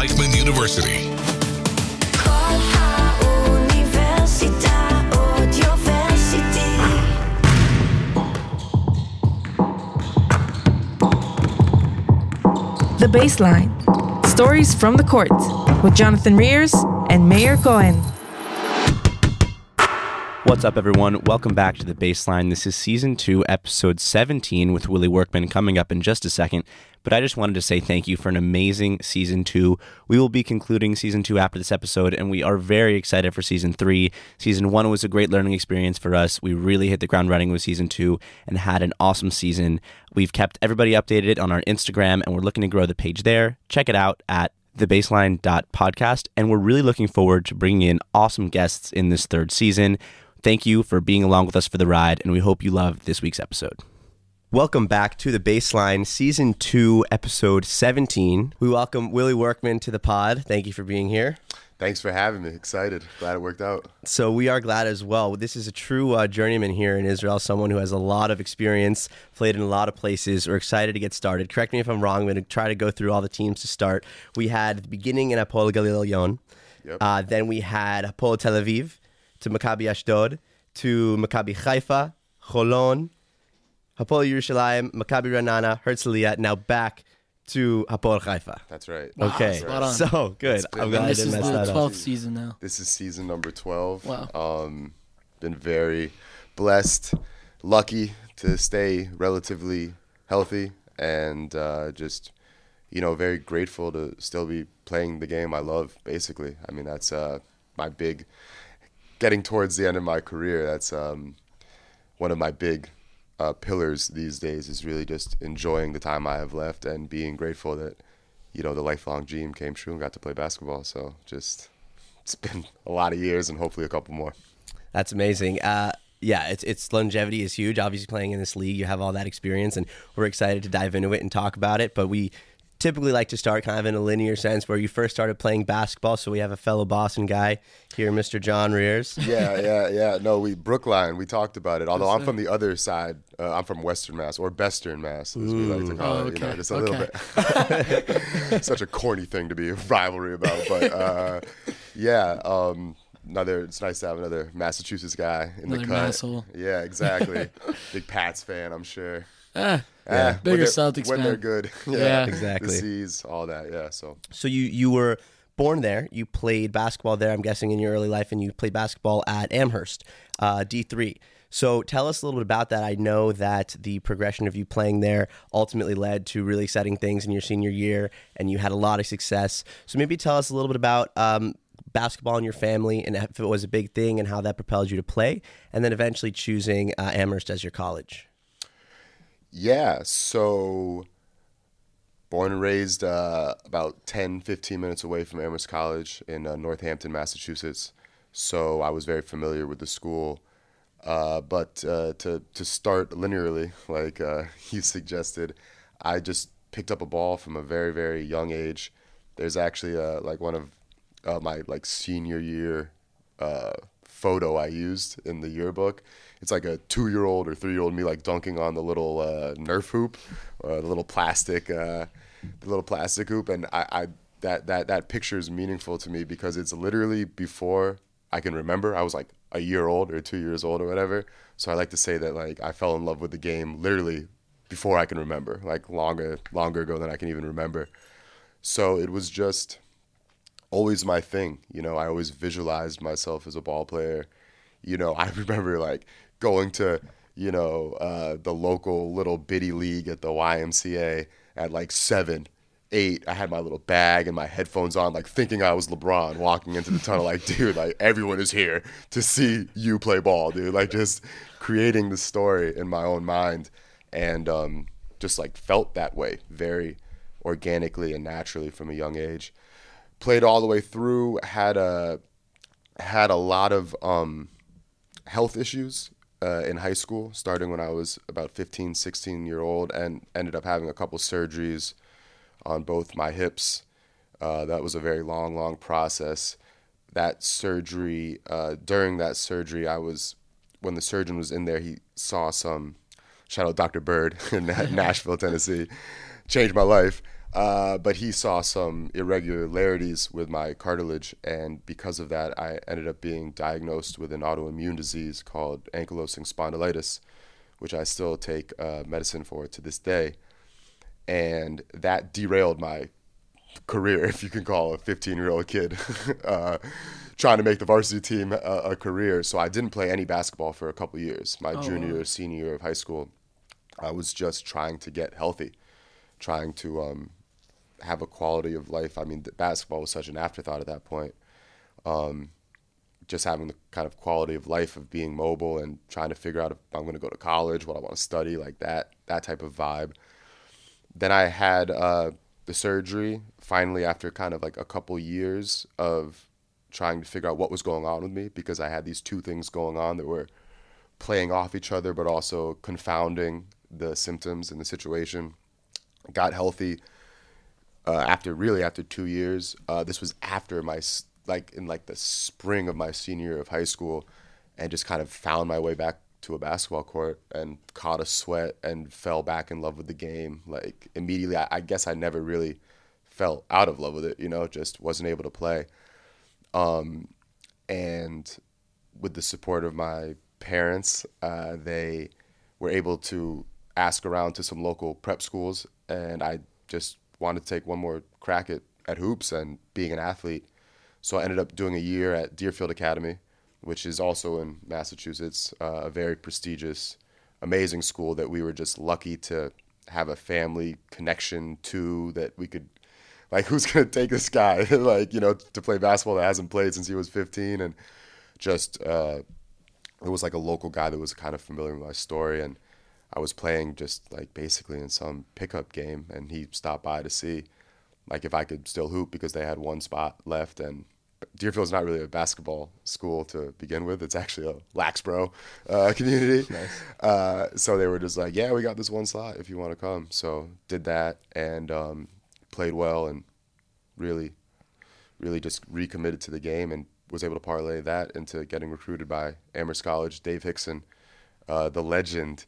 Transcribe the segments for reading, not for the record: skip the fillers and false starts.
Reichman University. The Baseline. Stories from the court with Jonathan Rears and Meir Cohen. What's up, everyone? Welcome back to The Baseline. This is Season 2, Episode 17 with Willie Workman coming up in just a second. But I just wanted to say thank you for an amazing Season 2. We will be concluding Season 2 after this episode, and we are very excited for Season 3. Season 1 was a great learning experience for us. We really hit the ground running with Season 2 and had an awesome season. We've kept everybody updated on our Instagram, and we're looking to grow the page there. Check it out at thebaseline.podcast, and we're really looking forward to bringing in awesome guests in this third season. Thank you for being along with us for the ride, and we hope you love this week's episode. Welcome back to The Baseline, Season 2, Episode 17. We welcome Willie Workman to the pod. Thank you for being here. Thanks for having me. Excited. Glad it worked out. So we are glad as well. This is a true journeyman here in Israel, someone who has a lot of experience, played in a lot of places. We're excited to get started. Correct me if I'm wrong. I'm going to try to go through all the teams to start. We had the beginning in Hapoel Galil Elyon. Yep. Then we had Hapoel Tel Aviv to Maccabi Ashdod to Maccabi Haifa, Cholon, Hapoel Yerushalayim, Maccabi Ra'anana, Herzliya, now back to Hapoel Haifa. That's right. Okay, spot on. so good. I'm glad I This didn't is mess the that up. 12th season now. This is season number 12. Wow. Been very blessed, lucky to stay relatively healthy, and just, very grateful to still be playing the game I love, basically. I mean, that's my big, getting towards the end of my career, that's one of my big pillars these days is really just enjoying the time I have left and being grateful that, the lifelong dream came true and got to play basketball. So just, it's been a lot of years and hopefully a couple more. That's amazing. It's longevity is huge. Obviously playing in this league, you have all that experience, and we're excited to dive into it and talk about it. But we typically like to start kind of in a linear sense where you first started playing basketball. So we have a fellow Boston guy here, Mr. John Rears. Yeah. No, Brookline, we talked about it. Although I'm from the other side. I'm from Western Mass, or Bestern Mass, as we like to call it. Okay. Just a little bit. Such a corny thing to be a rivalry about. But, it's nice to have another Massachusetts guy in the cut. Asshole. Yeah, exactly. Big Pats fan, I'm sure. Bigger Celtics when fan. they're good. Yeah. Exactly. The C's, all that. Yeah. So you were born there. You played basketball there, I'm guessing, in your early life, and you played basketball at Amherst, D3. So tell us a little bit about that. I know that the progression of you playing there ultimately led to really exciting things in your senior year, and you had a lot of success. So maybe tell us a little bit about basketball in your family and if it was a big thing and how that propelled you to play, and then eventually choosing Amherst as your college. Yeah, so born and raised about 10, 15 minutes away from Amherst College in Northampton, Massachusetts. So I was very familiar with the school. But to start linearly, like you suggested, I just picked up a ball from a very, very young age. There's actually one of my senior year photo I used in the yearbook. It's like a 2-year-old or 3-year-old me dunking on the little Nerf hoop, the little plastic hoop, and that picture is meaningful to me because it's literally before I can remember. I was like a year old or 2 years old or whatever. So I like to say that I fell in love with the game literally before I can remember, longer ago than I can even remember. So it was just always my thing. I always visualized myself as a ball player. I remember going to, the local little bitty league at the YMCA at 7, 8. I had my little bag and my headphones on, thinking I was LeBron walking into the tunnel. Dude, everyone is here to see you play ball, dude. Just creating the story in my own mind, and just felt that way very organically and naturally from a young age. Played all the way through. Had a lot of health issues in high school, starting when I was about 15, 16-year-old, and ended up having a couple surgeries on both my hips. That was a very long process. That surgery, during that surgery, when the surgeon was in there, he saw some, shout out Dr. Bird in Nashville, Tennessee, changed my life. But he saw some irregularities with my cartilage, and because of that, I ended up being diagnosed with an autoimmune disease called ankylosing spondylitis, which I still take medicine for to this day. And that derailed my career, if you can call a 15-year-old kid trying to make the varsity team a career. So I didn't play any basketball for a couple of years. My junior, senior year of high school, I was just trying to get healthy, trying to have a quality of life. I mean, basketball was such an afterthought at that point. Just having the kind of quality of life of being mobile and trying to figure out if I'm going to go to college, what I want to study, like that type of vibe. Then I had the surgery finally after kind of like a couple years of trying to figure out what was going on with me, because I had these two things going on that were playing off each other but also confounding the symptoms and the situation. Got healthy after 2 years. This was after in the spring of my senior year of high school, and just kind of found my way back to a basketball court and caught a sweat and fell back in love with the game. Like immediately, I guess I never really fell out of love with it, just wasn't able to play. And with the support of my parents, they were able to ask around to some local prep schools, and I just wanted to take one more crack at hoops and being an athlete. So I ended up doing a year at Deerfield Academy, which is also in Massachusetts, a very prestigious, amazing school that we were just lucky to have a family connection to, that we could, like, who's going to take this guy, to play basketball that hasn't played since he was 15. And just, it was like a local guy that was kind of familiar with my story. And I was playing just like basically in some pickup game, and he stopped by to see like if I could still hoop, because they had one spot left. And Deerfield's not really a basketball school to begin with. It's actually a Laxboro community. Nice. So they were just like, yeah, we got this one slot if you want to come. So did that and played well, and really just recommitted to the game, and was able to parlay that into getting recruited by Amherst College. Dave Hickson, the legend,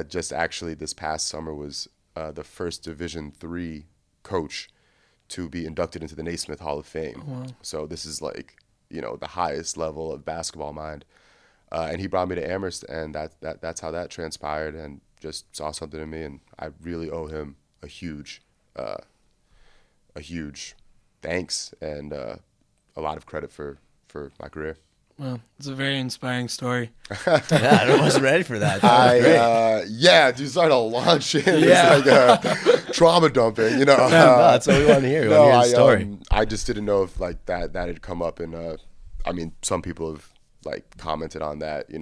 just actually this past summer was the first Division III coach to be inducted into the Naismith Hall of Fame. Oh, wow. So this is like, the highest level of basketball mind. And he brought me to Amherst, and that's how that transpired, and just saw something in me, and I really owe him a huge thanks and a lot of credit for my career. Well, it's a very inspiring story. Yeah, I wasn't ready for that. Dude, started to launch in. Yeah. It's like trauma dumping, No, that's what we want to hear. We want to hear the story. I just didn't know if like that had come up in. Some people have like commented on that, in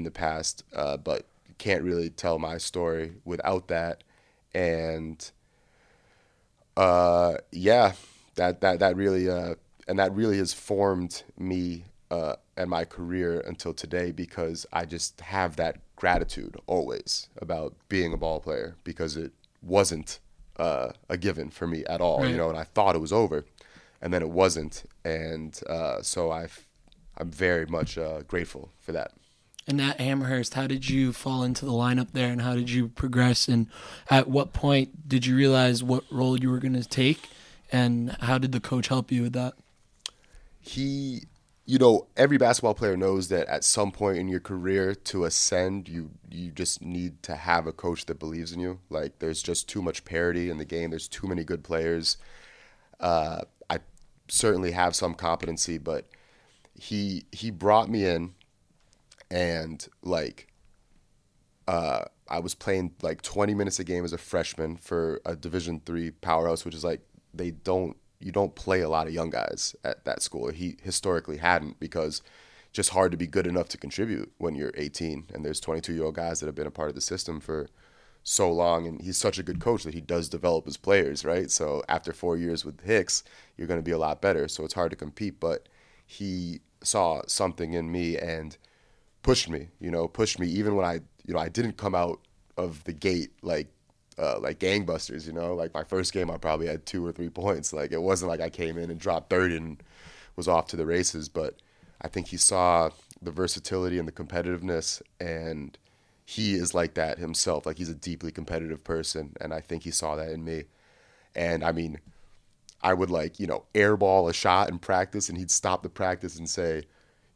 the past, but can't really tell my story without that. And that really has formed me and my career until today, because I just have that gratitude always about being a ball player, because it wasn't a given for me at all, right. And I thought it was over, and then it wasn't, and so I'm very much grateful for that. And at Amherst, how did you fall into the lineup there, and how did you progress, and at what point did you realize what role you were going to take, and how did the coach help you with that? Every basketball player knows that at some point in your career, to ascend, you just need to have a coach that believes in you. Like, there's just too much parity in the game. There's too many good players. I certainly have some competency, but he brought me in, and I was playing like 20 minutes a game as a freshman for a Division III powerhouse, which is like you don't play a lot of young guys at that school. He historically hadn't, because it's just hard to be good enough to contribute when you're 18, and there's 22-year-old guys that have been a part of the system for so long, and he's such a good coach that he does develop his players, right? So after 4 years with Hicks, you're going to be a lot better, so it's hard to compete, but he saw something in me and pushed me even when I didn't come out of the gate like gangbusters, like my first game I probably had 2 or 3 points. Like, it wasn't like I came in and dropped 30 and was off to the races, but I think he saw the versatility and the competitiveness, and he is like that himself. Like, he's a deeply competitive person, and I think he saw that in me. And I mean, I would like, airball a shot in practice, and he'd stop the practice and say,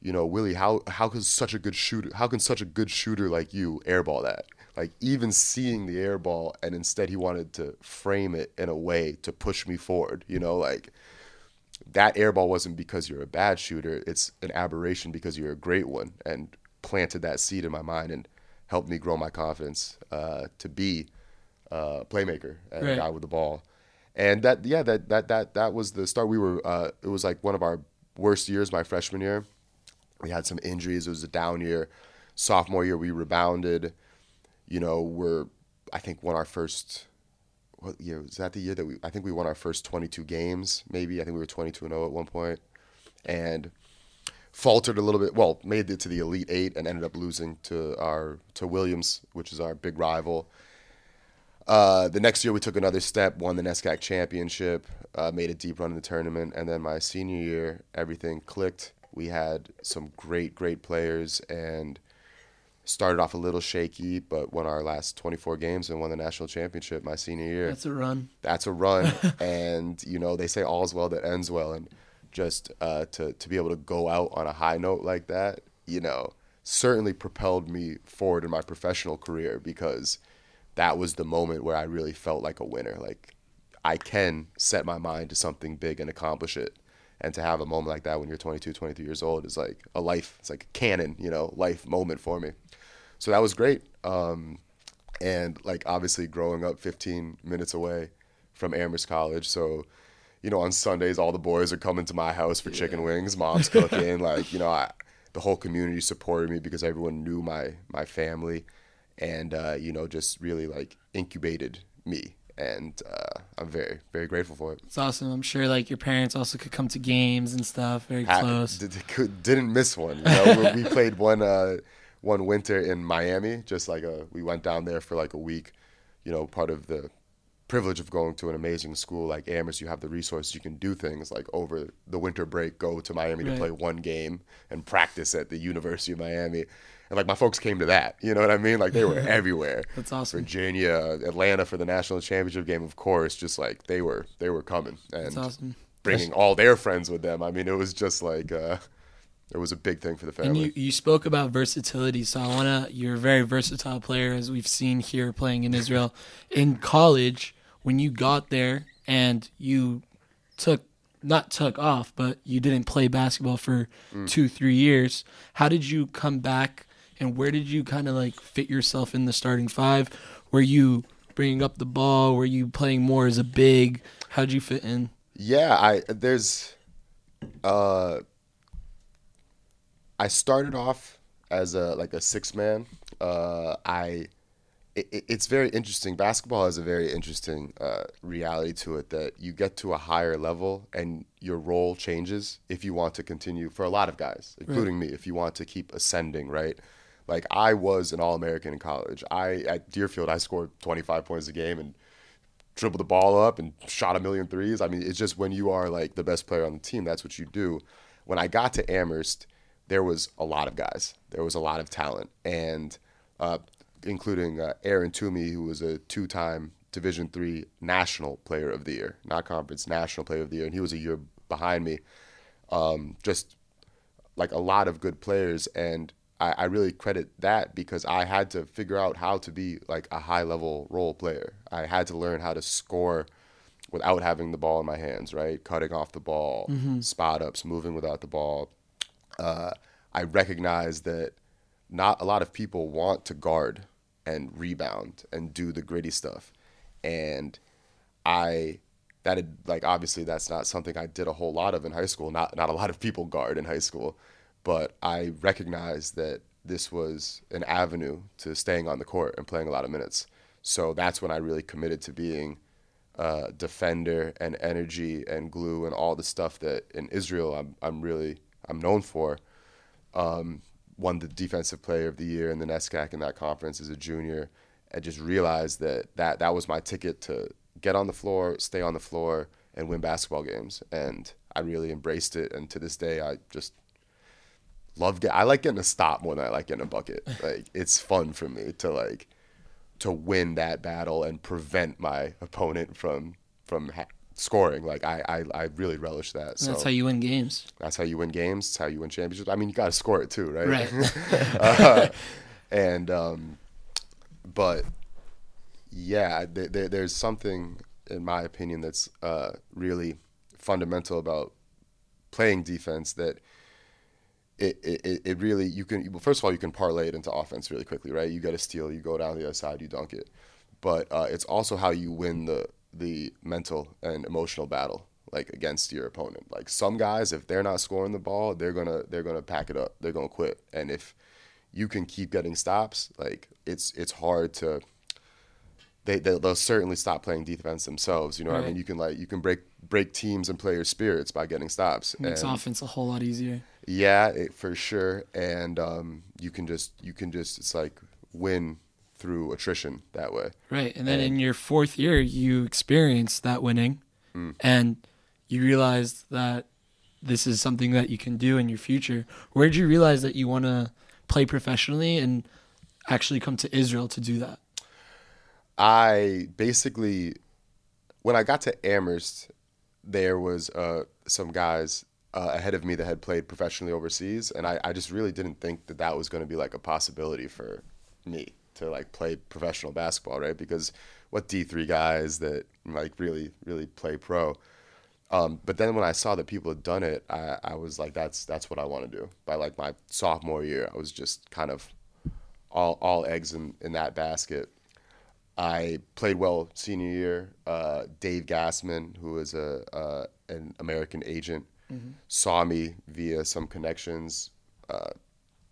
Willie, how can such a good shooter like you airball that? Like, even seeing the airball, and instead he wanted to frame it in a way to push me forward, like that airball wasn't because you're a bad shooter, it's an aberration because you're a great one, and planted that seed in my mind and helped me grow my confidence to be a playmaker and a guy with the ball. And that was the start. We were it was like one of our worst years my freshman year. We had some injuries. It was a down year. Sophomore year, we rebounded. I think won our first. What year was that? The year that I think we won our first 22 games. Maybe I think we were 22-0 at one point, and faltered a little bit. Well, made it to the Elite Eight and ended up losing to Williams, which is our big rival. The next year, we took another step, won the NESCAC championship, made a deep run in the tournament, and then my senior year, everything clicked. We had some great players and started off a little shaky, but won our last 24 games and won the national championship my senior year. That's a run. And, they say all's well that ends well. And just to be able to go out on a high note like that, certainly propelled me forward in my professional career, because that was the moment where I really felt like a winner. Like, I can set my mind to something big and accomplish it. And to have a moment like that when you're 22, 23 years old is like a life. It's like a canon, life moment for me. So that was great. And like, obviously growing up 15 minutes away from Amherst College. So, on Sundays, all the boys are coming to my house for chicken wings. Mom's cooking. Like, the whole community supported me because everyone knew my family, and, just really like incubated me. And I'm very, very grateful for it. It's awesome. I'm sure like your parents also could come to games and stuff. Very close. Didn't miss one. We played one winter in Miami. Just like we went down there for like a week. Part of the privilege of going to an amazing school like Amherst, you have the resources. You can do things like over the winter break, go to Miami to play one game and practice at the University of Miami. And like, my folks came to that, you know what I mean? Like, they were everywhere. That's awesome. Virginia, Atlanta for the national championship game, of course. Just like they were coming and That's awesome. Bringing all their friends with them. I mean, it was just like it was a big thing for the family. And you spoke about versatility, so you're a very versatile player, as we've seen here playing in Israel. In college, when you got there and you not took off, but you didn't play basketball for 2-3 years, how did you come back? And where did you kind of like fit yourself in the starting five? Were you bringing up the ball? Were you playing more as a big? How did you fit in? Yeah, I started off as a six man. It's very interesting. Basketball has a very interesting reality to it, that you get to a higher level and your role changes if you want to continue, for a lot of guys, including me, if you want to keep ascending, right? Like, I was an All-American in college. At Deerfield, I scored 25 points a game and dribbled the ball up and shot a million threes. I mean, it's just, when you are like the best player on the team, that's what you do. When I got to Amherst, there was a lot of guys. There was a lot of talent, and including Aaron Toomey, who was a 2-time Division III National Player of the Year, not conference, National Player of the Year, and he was a year behind me. Just like a lot of good players, and I really credit that because I had to figure out how to be like a high-level role player. I had to learn how to score without having the ball in my hands, right? Cutting off the ball, spot-ups, moving without the ball. I recognized that not a lot of people want to guard and rebound and do the gritty stuff. And obviously that's not something I did a whole lot of in high school. Not a lot of people guard in high school. But I recognized that this was an avenue to staying on the court and playing a lot of minutes. So that's when I really committed to being a defender and energy and glue and all the stuff that in Israel I'm known for. Won the Defensive Player of the Year in the NESCAC in that conference as a junior, and just realized that was my ticket to get on the floor, stay on the floor, and win basketball games. And I really embraced it. And to this day, I just I like getting a stop more than I like getting a bucket. Like, it's fun for me to win that battle and prevent my opponent from scoring. Like I really relish that. So That's how you win games. that's how you win games. It's how you win championships. I mean, you got to score it too, right? Right. But yeah, there's something in my opinion that's really fundamental about playing defense that it really, you can, well, first of all, you can parlay it into offense really quickly, right? You get a steal, you go down the other side, you dunk it. But it's also how you win the mental and emotional battle, like against your opponent. Like some guys, if they're not scoring the ball, they're gonna pack it up. They're gonna quit. And if you can keep getting stops, like it's hard to. They'll certainly stop playing defense themselves. You know what I mean? You can break teams and players' spirits by getting stops. Makes offense a whole lot easier. Yeah, for sure. And you can just it's like win through attrition that way. Right. And then in your fourth year, you experienced that winning, and you realized that this is something that you can do in your future. Where did you realize that you want to play professionally and actually come to Israel to do that? I basically, when I got to Amherst, there was some guys ahead of me that had played professionally overseas, and I just really didn't think that was going to be like a possibility for me to like play professional basketball, right? Because what D3 guys that like really play pro. But then when I saw that people had done it, I was like, that's what I want to do. By like my sophomore year, I was just kind of all eggs in that basket. I played well senior year. Dave Gassman, who is an American agent, saw me via some connections,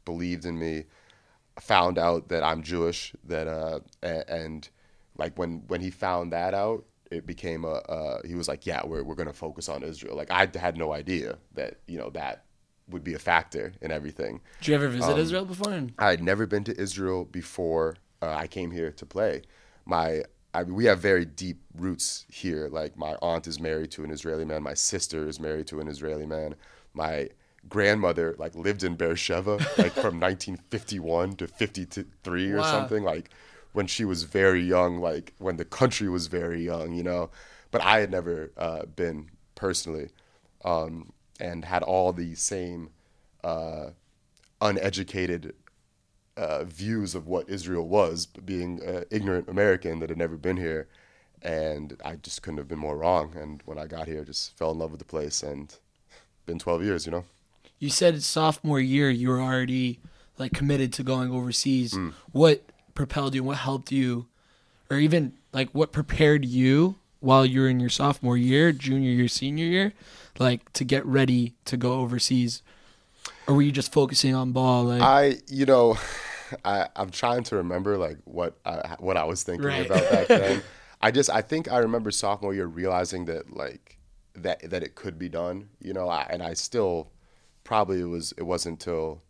believed in me, found out that I'm Jewish, and like when he found that out, it became he was like, yeah, we're going to focus on Israel. Like I had no idea that, that would be a factor in everything. Did you ever visit Israel before? I had never been to Israel before I came here to play. We have very deep roots here. Like my aunt is married to an Israeli man. My sister is married to an Israeli man. My grandmother like lived in Beersheba like from 1951 to 53 or something, like when she was very young, like when the country was very young, But I had never been personally, and had all the same uneducated views of what Israel was, being an ignorant American that had never been here, and I just couldn't have been more wrong. And when I got here, just fell in love with the place, and been 12 years, You said sophomore year you were already like committed to going overseas. What propelled you? What helped you, or even like what prepared you while you were in your sophomore year, junior year, senior year, like to get ready to go overseas? Or were you just focusing on ball? Like I'm trying to remember like what I was thinking about back then. I think I remember sophomore year realizing that like that it could be done, and I still probably it wasn't until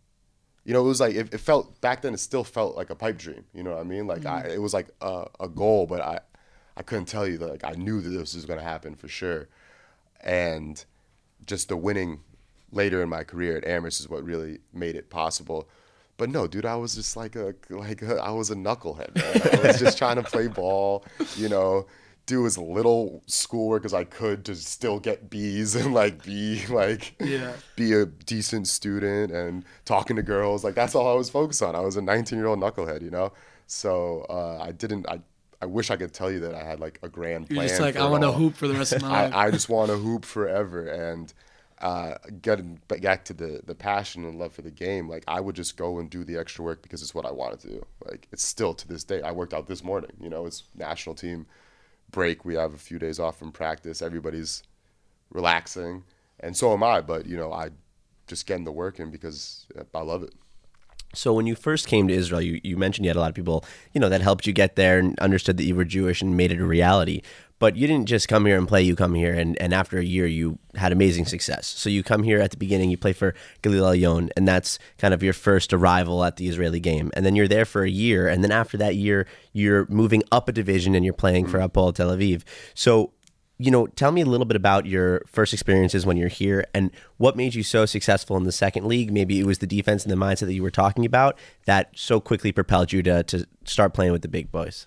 it was like it felt back then, it still felt like a pipe dream, you know what I mean? Like it was like a goal, but I couldn't tell you that, like I knew that this was going to happen for sure. And just the winning later in my career at Amherst is what really made it possible. But no, dude, I was just I was a knucklehead, man. I was just trying to play ball, do as little schoolwork as I could to still get B's and be a decent student and talking to girls. Like that's all I was focused on. I was a 19-year-old knucklehead, So I wish I could tell you that I had like a grand plan. You're just like, I want to hoop for the rest of my life. I just want to hoop forever. And getting back to the passion and love for the game, like I would just go and do the extra work because it's what I wanted to do. Like it's still to this day. I worked out this morning, it's national team break. We have a few days off from practice. Everybody's relaxing, and so am I. But I just getting the work in because I love it. So when you first came to Israel, you mentioned you had a lot of people, that helped you get there and understood that you were Jewish and made it a reality. But you didn't just come here and play. You come here, and after a year, you had amazing success. So you come here at the beginning, you play for Galil Elyon, and that's kind of your first arrival at the Israeli game. And then you're there for a year, and then after that year, you're moving up a division and you're playing for Hapoel Tel Aviv. So, tell me a little bit about your first experiences when you're here and what made you so successful in the second league. Maybe it was the defense and the mindset that you were talking about that so quickly propelled you to start playing with the big boys.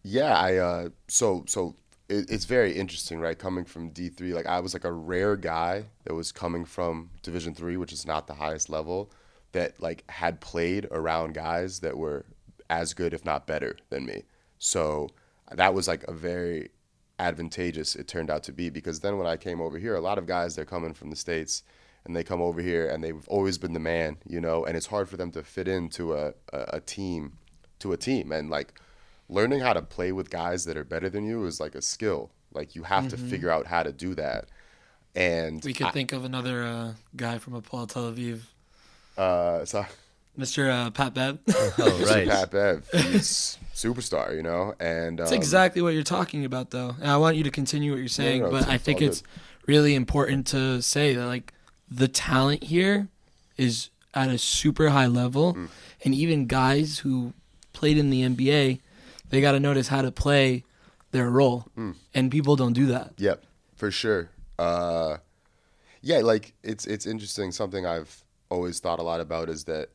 Yeah, it's very interesting, right? Coming from D3, like I was like a rare guy that was coming from Division 3, which is not the highest level, that like had played around guys that were as good, if not better, than me. So that was like a very advantageous it turned out to be, because then when I came over here, a lot of guys, they're coming from the States and they come over here and they've always been the man, and it's hard for them to fit into a team, and like learning how to play with guys that are better than you is like a skill. Like you have to figure out how to do that. And We could think of another guy from Hapoel Tel Aviv, so Mr. Pat Bev. Oh, right. Pat Bev, he's superstar, and That's exactly what you're talking about, though. And I want you to continue what you're saying, no, but it's I think all it's really important to say that, like, the talent here is at a super high level, and even guys who played in the NBA, they got to notice how to play their role, and people don't do that. Yep, for sure. Yeah, like it's interesting. Something I've always thought a lot about is that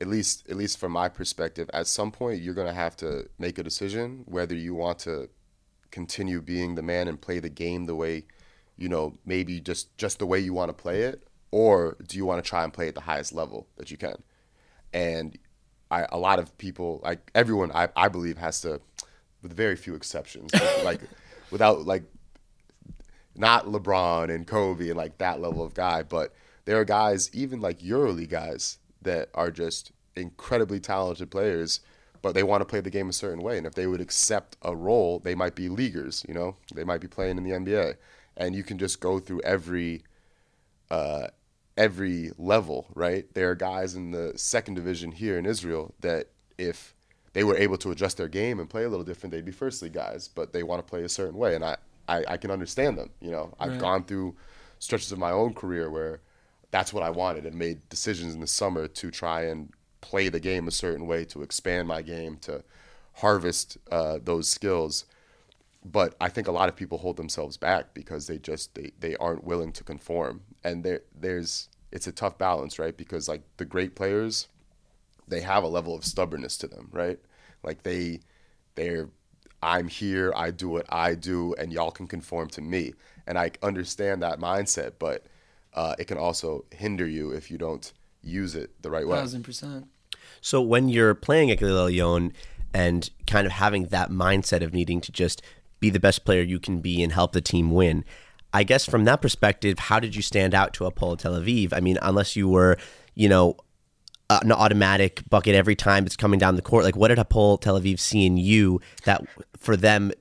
at least from my perspective, at some point you're gonna have to make a decision whether you want to continue being the man and play the game the way, maybe just the way you want to play it, or do you want to try and play at the highest level that you can? And a lot of people, like everyone, I believe has to, with very few exceptions, like without like not LeBron and Kobe and like that level of guy, but there are guys, even like EuroLeague guys, that are just incredibly talented players, but they want to play the game a certain way. And if they would accept a role, they might be leaguers, they might be playing in the NBA. And you can just go through every level, right? There are guys in the second division here in Israel that if they were able to adjust their game and play a little different, they'd be first league guys, but they want to play a certain way. And I can understand them. I've Right. gone through stretches of my own career where that's what I wanted and made decisions in the summer to try and play the game a certain way, to expand my game, to harvest those skills. But I think a lot of people hold themselves back because they aren't willing to conform. And it's a tough balance, right? Because like the great players, they have a level of stubbornness to them, right? Like they're I'm here, I do what I do, and y'all can conform to me. And I understand that mindset, but it can also hinder you if you don't use it the right way. 1,000%. So when you're playing at Galil Elyon and kind of having that mindset of needing to just be the best player you can be and help the team win, I guess from that perspective, how did you stand out to Hapoel Tel Aviv? I mean, unless you were, an automatic bucket every time it's coming down the court, like what did Hapoel Tel Aviv see in you that for them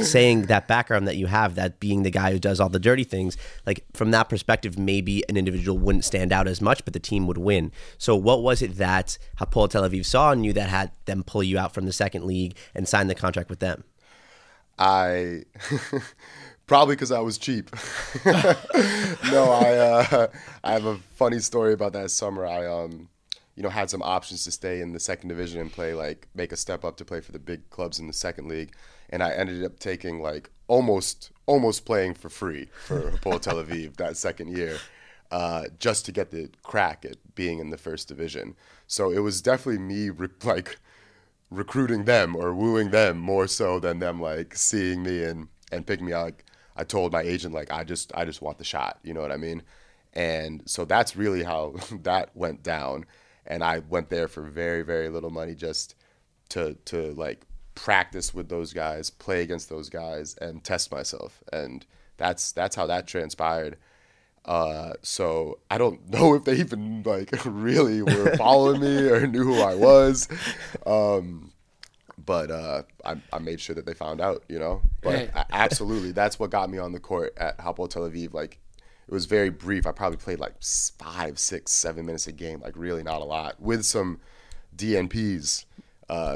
saying that background that you have, that being the guy who does all the dirty things, like from that perspective, maybe an individual wouldn't stand out as much, but the team would win. So what was it that Hapoel Tel Aviv saw in you that had them pull you out from the second league and sign the contract with them? I probably because I was cheap. No, I have a funny story about that summer. I had some options to stay in the second division and play, like make a step up to play for the big clubs in the second league, and I ended up taking like almost playing for free for Hapoel Tel Aviv that second year, just to get the crack at being in the first division. So it was definitely me recruiting them or wooing them more so than them like seeing me and picking me out. Like, I told my agent, like I just want the shot, you know what I mean? And so that's really how that went down. And I went there for very, very little money, just to like practice with those guys, play against those guys, and test myself. And that's how that transpired. So I don't know if they even like really were following me or knew who I was. But I made sure that they found out, But absolutely, that's what got me on the court at Hapoel Tel Aviv. Like, it was very brief. I probably played like 5, 6, 7 minutes a game, like really not a lot, with some DNPs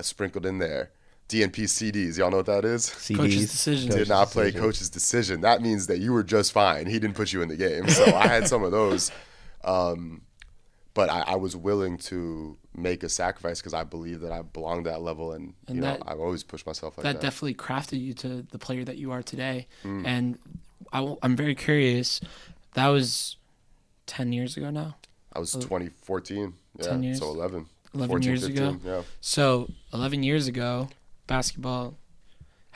sprinkled in there. DNP CDs, y'all know what that is? Coach's decision. Did not play coach's decision. That means that you were just fine. He didn't put you in the game. So I had some of those. But I was willing to make a sacrifice because I believe that I belonged to that level, and I've always pushed myself like that. That definitely crafted you to the player that you are today. And I'm very curious. That was 10 years ago now? I was 2014. Yeah, 10 years? so 11. 11 14, years 15, ago? yeah. So 11 years ago, basketball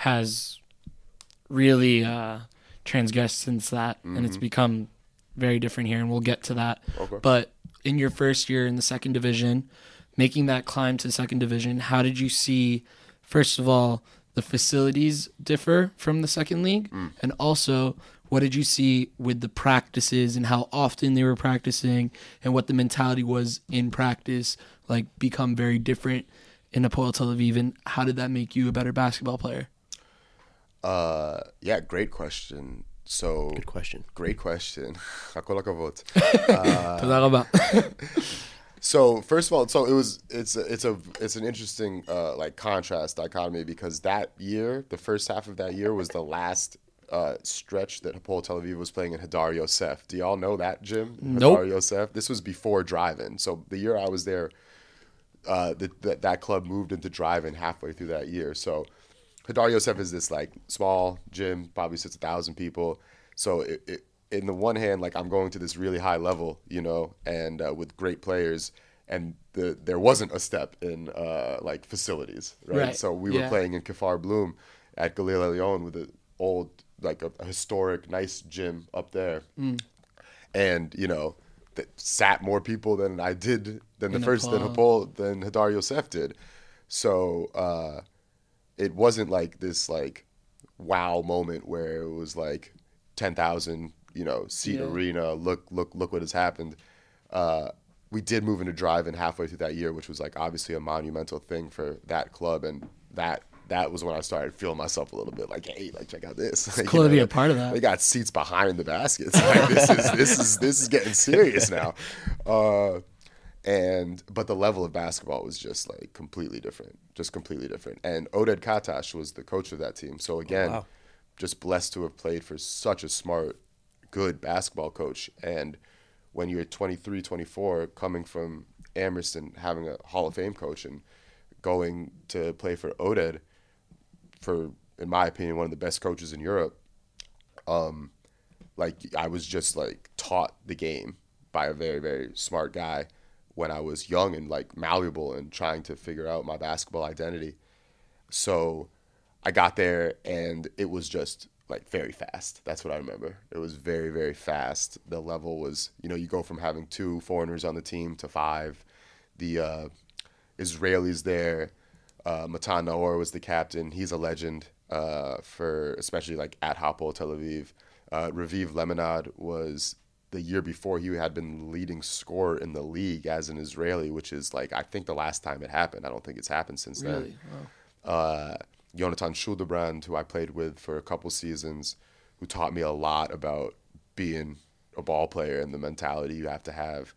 has really transgressed since that, and it's become very different here, and we'll get to that. Okay. But in your first year in the second division, making that climb to second division, how did you see, first of all, the facilities differ from the second league? And also, what did you see with the practices and how often they were practicing and what the mentality was in practice, like become very different in Hapoel Tel Aviv, and how did that make you a better basketball player? Yeah, great question. So Good question. Great question. Hakol hakavot. תודה רבה. So first of all, it's an interesting like contrast dichotomy, because that year, the first half of that year, was the last stretch that Hapoel Tel Aviv was playing in Hadar Yosef. Do y'all know that gym? Nope. Hadar Yosef. This was before drive-in. So the year I was there, that club moved into drive-in halfway through that year. So Hadar Yosef is this like small gym, probably sits 1,000 people. So it in the one hand, like I'm going to this really high level, you know, and with great players, and there wasn't a step in like facilities, right? So we were playing in Kfar Bloom at Galil Elyon with an old, like a historic, nice gym up there, and you know, that sat more people than I did than In than Hadar Yosef did. So it wasn't like this like wow moment where it was like 10,000, you know, seat arena. Look what has happened. We did move into drive-in halfway through that year, which was like obviously a monumental thing for that club, and that was when I started feeling myself a little bit like, hey, like check out this. It's cool to be a part of that. They got seats behind the baskets. Like, this is getting serious now. But the level of basketball was just like completely different. And Oded Katash was the coach of that team. So again, just blessed to have played for such a smart, good basketball coach. And when you're 23, 24, coming from Amherst, having a Hall of Fame coach, and going to play for Oded, for, in my opinion, one of the best coaches in Europe, like I was just like taught the game by a very, very smart guy when I was young and like malleable and trying to figure out my basketball identity. So I got there and it was just like very fast. That's what I remember. It was very, very fast. The level was, you know, you go from having 2 foreigners on the team to 5. The Israelis there, Matan Naor was the captain. He's a legend for especially like at Hapoel Tel Aviv. Raviv Lemonad was, the year before, he had been leading scorer in the league as an Israeli, which is like, I think the last time it happened. I don't think it's happened since then. Wow. Jonathan Schuldebrand, who I played with for a couple seasons, who taught me a lot about being a ball player and the mentality you have to have.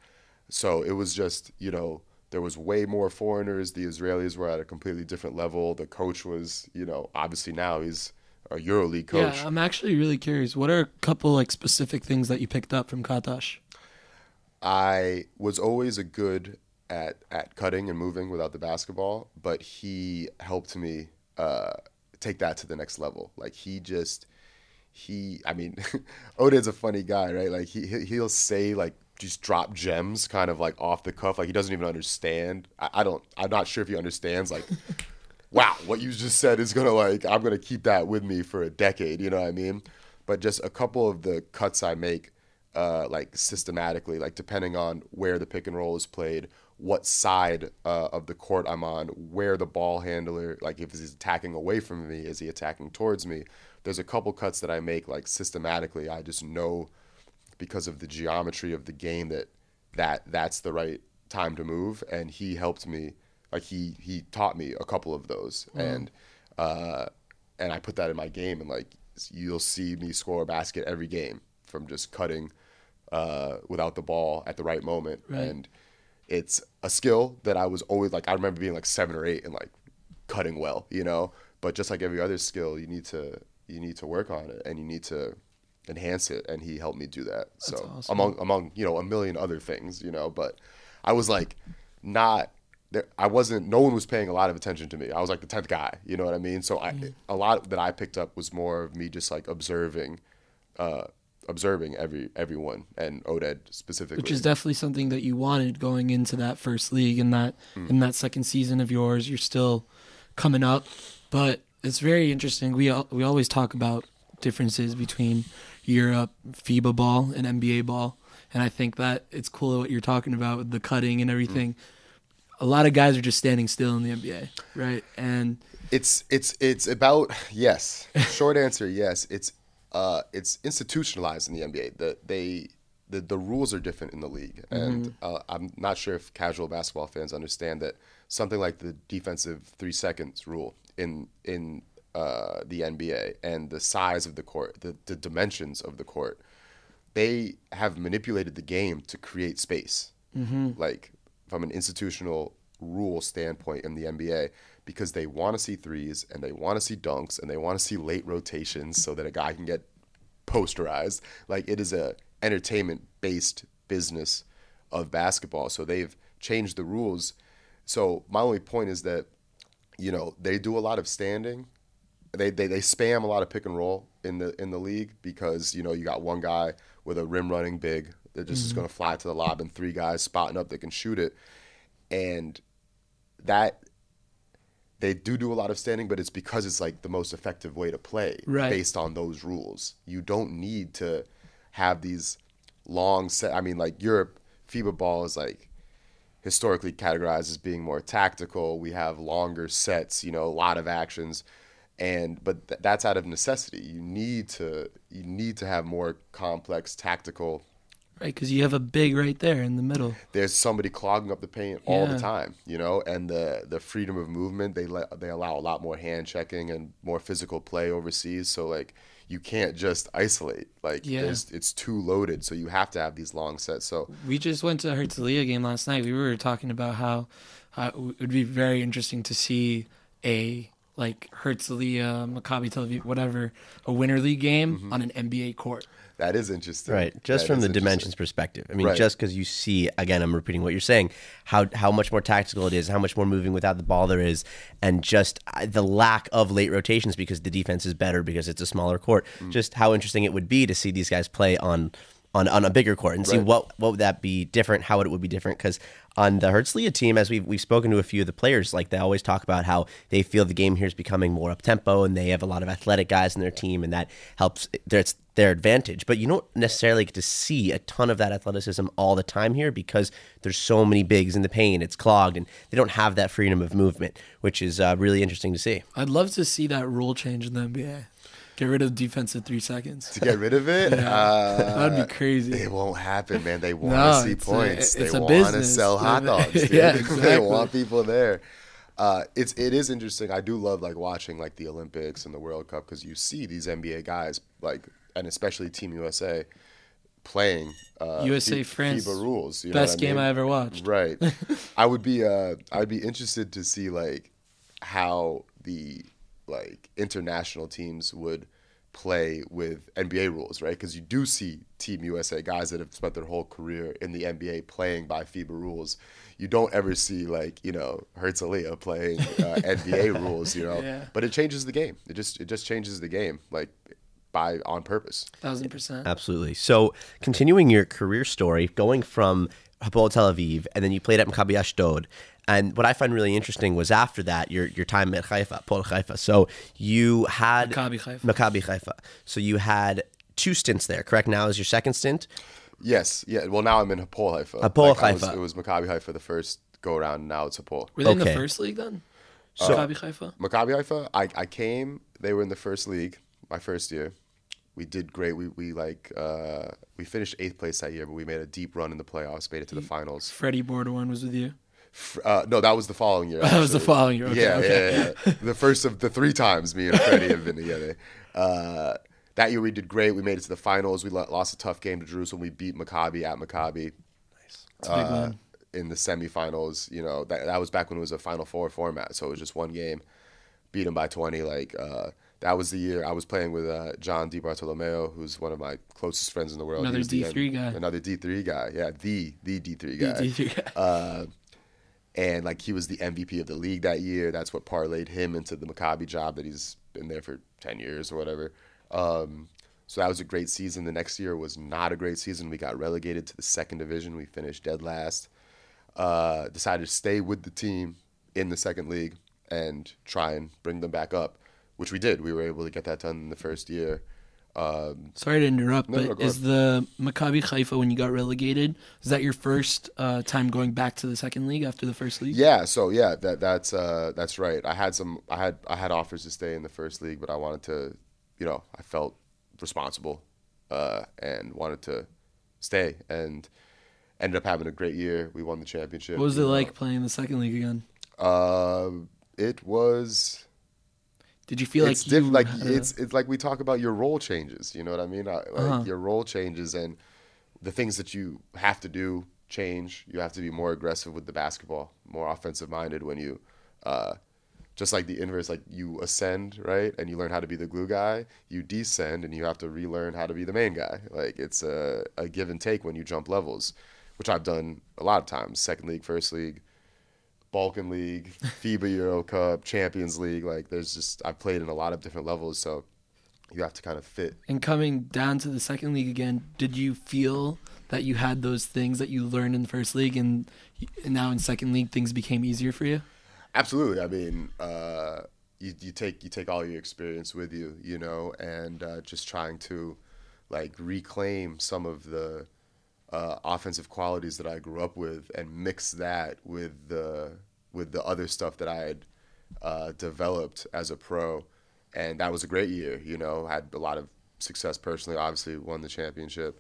So it was just, you know, there was way more foreigners. The Israelis were at a completely different level. The coach was, you know, obviously now he's a EuroLeague coach. Yeah, I'm actually really curious. What are a couple like specific things that you picked up from Katash? I was always a good at cutting and moving without the basketball, but he helped me take that to the next level. Like I mean, Oded's a funny guy, right? Like he'll say like just drop gems kind of like off the cuff. Like he doesn't even understand. I'm not sure if he understands like, wow, what you just said is gonna like, I'm gonna keep that with me for a decade, you know what I mean? But just a couple of the cuts I make, like systematically, like depending on where the pick and roll is played, what side of the court I'm on, where the ball handler, like if he's attacking away from me, is he attacking towards me? There's a couple cuts that I make like systematically. I just know because of the geometry of the game that's the right time to move, and he helped me. Like he taught me a couple of those, and I put that in my game, and like you'll see me score a basket every game from just cutting without the ball at the right moment. Right. And it's a skill that I was always like, I remember being like 7 or 8 and like cutting well, you know. But just like every other skill, you need to work on it and you need to enhance it, and he helped me do that. That's so awesome. among you know a million other things, you know, but I was like not. I wasn't. No one was paying a lot of attention to me. I was like the 10th guy. You know what I mean? So a lot that I picked up was more of me just like observing everyone, and Oded specifically. Which is definitely something that you wanted going into that first league and that in that second season of yours. You're still coming up, but It's very interesting. We always talk about differences between Europe, FIBA ball, and NBA ball, and I think that it's cool what you're talking about with the cutting and everything. A lot of guys are just standing still in the NBA, right? And It's about, yes. Short answer, yes. It's institutionalized in the NBA. The rules are different in the league, and I'm not sure if casual basketball fans understand that something like the defensive 3 seconds rule in the NBA and the size of the court, the dimensions of the court, they have manipulated the game to create space, like from an institutional rule standpoint in the NBA, because they want to see threes and they want to see dunks and they want to see late rotations so that a guy can get posterized. Like, it is a entertainment-based business of basketball, so they've changed the rules. So my only point is that, they do a lot of standing. They spam a lot of pick and roll in the league because, you got one guy with a rim running big that just is going to fly to the lob and 3 guys spotting up that can shoot it. And that they do a lot of standing, but it's because it's like the most effective way to play based on those rules. You don't need to have these long set. I mean, like Europe, FIBA ball is like historically categorized as being more tactical. We have longer sets, a lot of actions, but that's out of necessity. You need to have more complex tactical. right, because you have a big right there in the middle. There's somebody clogging up the paint all the time, and the freedom of movement, they allow a lot more hand checking and more physical play overseas. So like, you can't just isolate. Like, it's too loaded, so you have to have these long sets. So we just went to a Herzliya game last night. We were talking about how it would be very interesting to see a like Herzliya, Maccabi Tel Aviv, whatever, a winter league game on an NBA court. That is interesting. Right. Just from the dimensions perspective. I mean, just because you see, again, I'm repeating what you're saying, how much more tactical it is, how much more moving without the ball there is, and just the lack of late rotations because the defense is better because it's a smaller court. Just how interesting it would be to see these guys play on a bigger court and see what would that be different, how it would be different. Because on the Herzliya team, as we've spoken to a few of the players, like they always talk about how they feel the game here is becoming more up-tempo and they have a lot of athletic guys in their team and that helps their advantage. But you don't necessarily get to see a ton of that athleticism all the time here because there's so many bigs in the paint, it's clogged, and they don't have that freedom of movement, which is really interesting to see. I'd love to see that rule change in the NBA. Get rid of defensive 3 seconds. To get rid of it? That'd be crazy. It won't happen, man. They want to see points. It's they a want business. to sell hot dogs. Dude. Yeah, exactly. They want people there. It is interesting. I do love like watching like the Olympics and the World Cup because you see these NBA guys like, and especially Team USA playing USA France FIBA rules. You best know what game I mean? I ever watched. Right. I'd be interested to see like how the like international teams would play with NBA rules, right? Because you do see Team USA guys that have spent their whole career in the NBA playing by FIBA rules. You don't ever see like Herzliya playing NBA rules, But it changes the game. It just changes the game, like on purpose. 1000%. Absolutely. So continuing your career story, going from Hapoel Tel Aviv, and then you played at Maccabi Ashdod. And what I find really interesting was after that, your time at Haifa, Hapoel Haifa. So you had Maccabi Haifa. So you had 2 stints there, correct? Now is your second stint? Yes. Yeah. Well, now I'm in Hapoel Haifa. Haifa. It was Maccabi Haifa the first go around. Now it's Hapoel. Were they in the first league then? Maccabi Haifa? Maccabi Haifa. I came. They were in the first league my first year. We did great. We finished 8th place that year, but we made a deep run in the playoffs. Made it to the finals. Freddie Bordelon was with you. No, that was the following year. That was the following year. Okay, yeah. The first of the 3 times me and Freddie have been together. That year we did great. We made it to the finals. We lost a tough game to Jerusalem. We beat Maccabi at Maccabi. Nice. It's a big one. In the semifinals, that was back when it was a Final Four format, so it was just one game. Beat them by 20. That was the year I was playing with John DiBartolomeo, who's one of my closest friends in the world. Another D3 guy. Another D3 guy. Yeah, the D3 guy. The D3 guy. And he was the MVP of the league that year. That's what parlayed him into the Maccabi job that he's been there for 10 years or whatever. So that was a great season. The next year was not a great season. We got relegated to the 2nd division. We finished dead last. Decided to stay with the team in the 2nd league and try and bring them back up. which we did. We were able to get that done in the first year. Sorry to interrupt, No, but go is the Maccabi Haifa, when you got relegated, is that your first time going back to the second league after the first league? Yeah, so yeah, that's right. I had offers to stay in the first league, but I wanted to, I felt responsible and wanted to stay, and ended up having a great year. We won the championship. What was it like playing in the second league again? It was. Did you feel It's it's like we talk about your role changes. You know what I mean? Your role changes, and the things that you have to do change. You have to be more aggressive with the basketball, more offensive minded when you, just like the inverse, like you ascend, right? And you learn how to be the glue guy. You descend and you have to relearn how to be the main guy. Like it's a give and take when you jump levels, which I've done a lot of times. Second league, first league, Balkan League, FIBA Euro Cup, Champions League. Like I've played in a lot of different levels, so you have to kind of fit. And coming down to the second league again, did you feel that you had those things that you learned in the first league, and now in second league things became easier for you? Absolutely. I mean, you take all your experience with you, and just trying to like reclaim some of the offensive qualities that I grew up with and mix that with the other stuff that I had developed as a pro. And that was a great year, had a lot of success personally, obviously won the championship.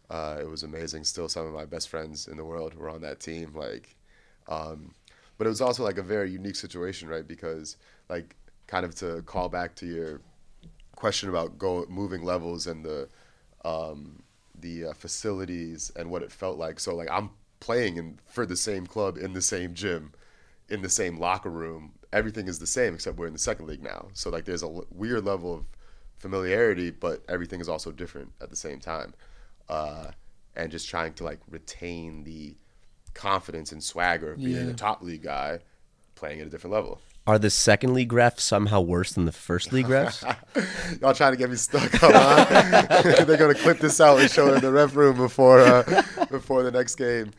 It was amazing. Still some of my best friends in the world were on that team. But it was also like a very unique situation, right? Because like kind of to call back to your question about moving levels and the facilities and what it felt like. So like I'm playing for the same club in the same gym, in the same locker room. Everything is the same except we're in the second league now. So like there's a weird level of familiarity, but everything is also different at the same time. And just trying to like retain the confidence and swagger of being a top league guy playing at a different level. Are the second league refs somehow worse than the first league refs? Y'all trying to get me stuck up, huh? They're going to clip this out and show it in the ref room before the next game.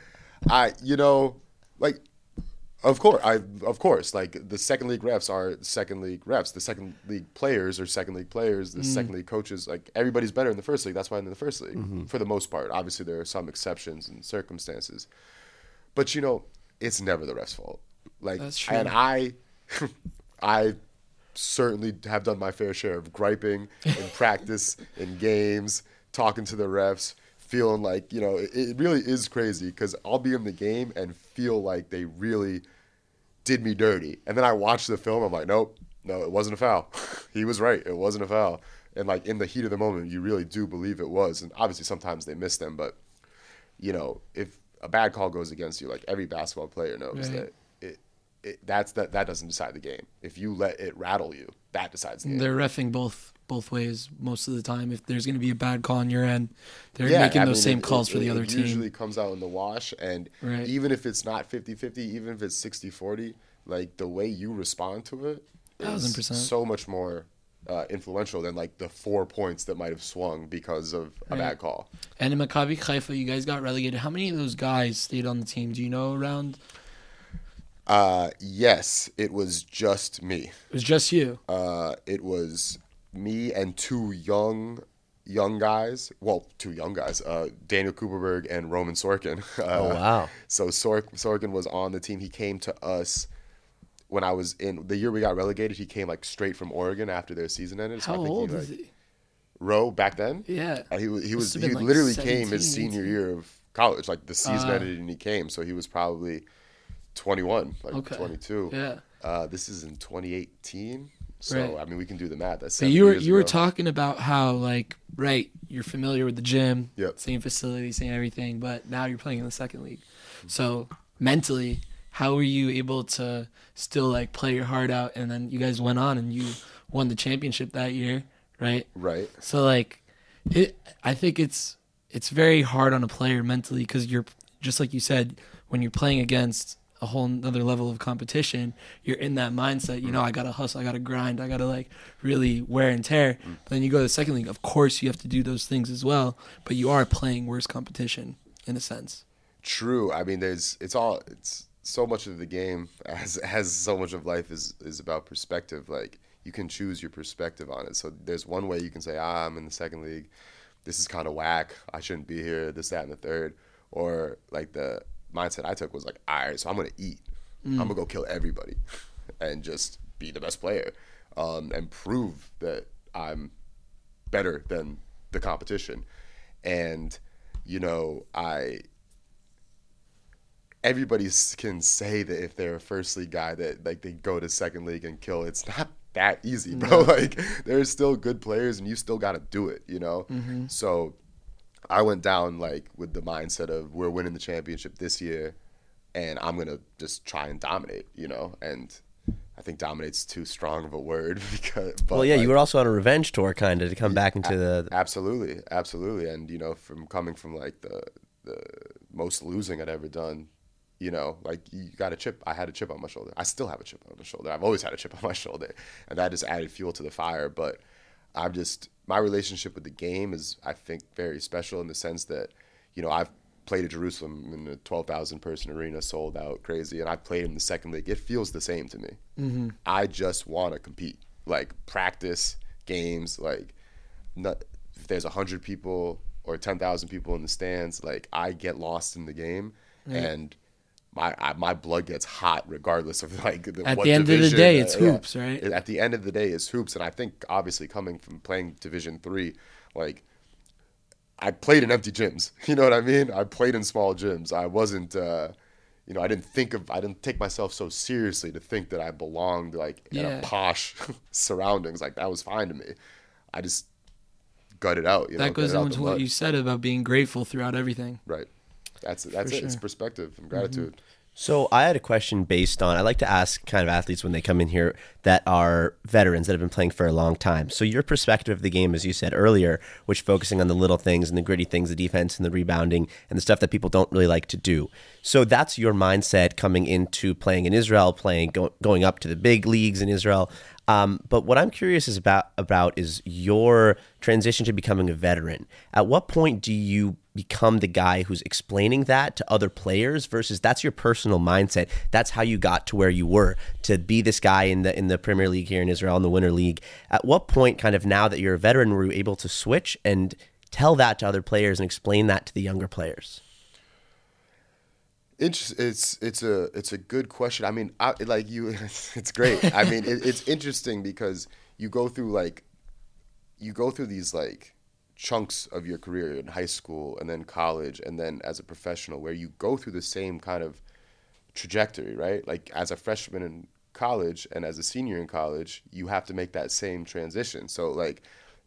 Of course, like the second league refs are second league refs. The second league players are second league players. The second league coaches, like everybody's better in the first league. That's why I'm in the first league for the most part. Obviously, there are some exceptions and circumstances, but it's never the refs' fault. Like, that's true. And I certainly have done my fair share of griping in practice, in games, talking to the refs, feeling like, it really is crazy because I'll be in the game and feel like they really did me dirty. And then I watch the film, I'm like, nope, no, it wasn't a foul. He was right, it wasn't a foul. And like in the heat of the moment, you really do believe it was. And obviously sometimes they miss them, but, if a bad call goes against you, like every basketball player knows that that doesn't decide the game. If you let it rattle you, that decides the game. They're reffing both ways most of the time. If there's going to be a bad call on your end, they're making those same calls for the other team. It usually comes out in the wash, and even if it's not 50-50, even if it's 60-40, like the way you respond to it is 1,000%. so much more influential than like the 4 points that might have swung because of a bad call. And in Maccabi Haifa, you guys got relegated. How many of those guys stayed on the team? Do you know around? Yes, it was just me. It was just you. It was me and two young guys. Well, two young guys. Daniel Kuperberg and Roman Sorkin. Oh wow! So Sorkin was on the team. He came to us when I was in the year we got relegated. He came like straight from Oregon after their season ended. So How old is he? Roe back then? Yeah. He like literally 17, came his senior 18. year of college. Like the season ended and he came, so he was probably 21, like Okay. 22. Yeah. This is in 2018. So Right. I mean, we can do the math. That's So 7 you years were ago. talking about how you're familiar with the gym, Yep. same facility, same everything, but now you're playing in the second league. So mentally, how were you able to still like play your heart out? And then you guys went on and you won the championship that year, right? Right. So I think it's very hard on a player mentally because you're just like you said, when you're playing against a whole nother level of competition, you're in that mindset, I gotta hustle, I gotta grind, I gotta really wear and tear. But then you go to the second league, of course you have to do those things as well, but you are playing worse competition in a sense. True. I mean, it's so much of the game as so much of life is about perspective. Like you can choose your perspective on it. So there's one way you can say, I'm in the second league, this is kind of whack, I shouldn't be here, this, that, and the third. Or like the mindset I took was like, all right, so I'm gonna eat, I'm gonna go kill everybody and just be the best player, and prove that I'm better than the competition. And everybody can say that if they're a first league guy that like they go to second league and kill. It's not that easy, bro. Like there's still good players and you still got to do it, So I went down like with the mindset of we're winning the championship this year and I'm going to just try and dominate, and I think dominate's too strong of a word you were also on a revenge tour kind of to come back into the absolutely. And from coming from like the most losing I'd ever done, like you got a chip. I had a chip on my shoulder. I still have a chip on my shoulder. I've always had a chip on my shoulder, and that just added fuel to the fire. But my relationship with the game is, I think, very special in the sense that, I've played at Jerusalem in a 12,000 person arena, sold out, crazy, and I played in the second league. It feels the same to me. Mm-hmm. I just want to compete, like practice games, like if there's 100 people or 10,000 people in the stands, like I get lost in the game, and my blood gets hot regardless of like at the end of the day it's hoops, right? At the end of the day it's hoops. And I think obviously coming from playing Division III, like I played in empty gyms, you know what I mean? I played in small gyms. I wasn't I didn't take myself so seriously to think that I belonged like in a posh surroundings. Like that was fine to me. I just gut it out. That goes into what you said about being grateful throughout everything. Right. That's it. Sure. It's perspective and gratitude. Mm-hmm. So I had a question based on, I like to ask kind of athletes when they come in here that are veterans that have been playing for a long time. So your perspective of the game, as you said earlier, which focusing on the little things and the gritty things, the defense and the rebounding and the stuff that people don't really like to do. So that's your mindset coming into playing in Israel, going up to the big leagues in Israel. But what I'm curious about is your transition to becoming a veteran. At what point do you become the guy who's explaining that to other players versus that's your personal mindset? That's how you got to where you were, to be this guy in the Premier League here in Israel, in the Winter League. At what point, kind of now that you're a veteran, were you able to switch and tell that to other players and explain that to the younger players? It's a good question. I mean, it's great. I mean, it's interesting because you go through these like chunks of your career in high school and then college and then as a professional where you go through the same kind of trajectory, right? Like as a freshman in college and as a senior in college, you have to make that same transition. So like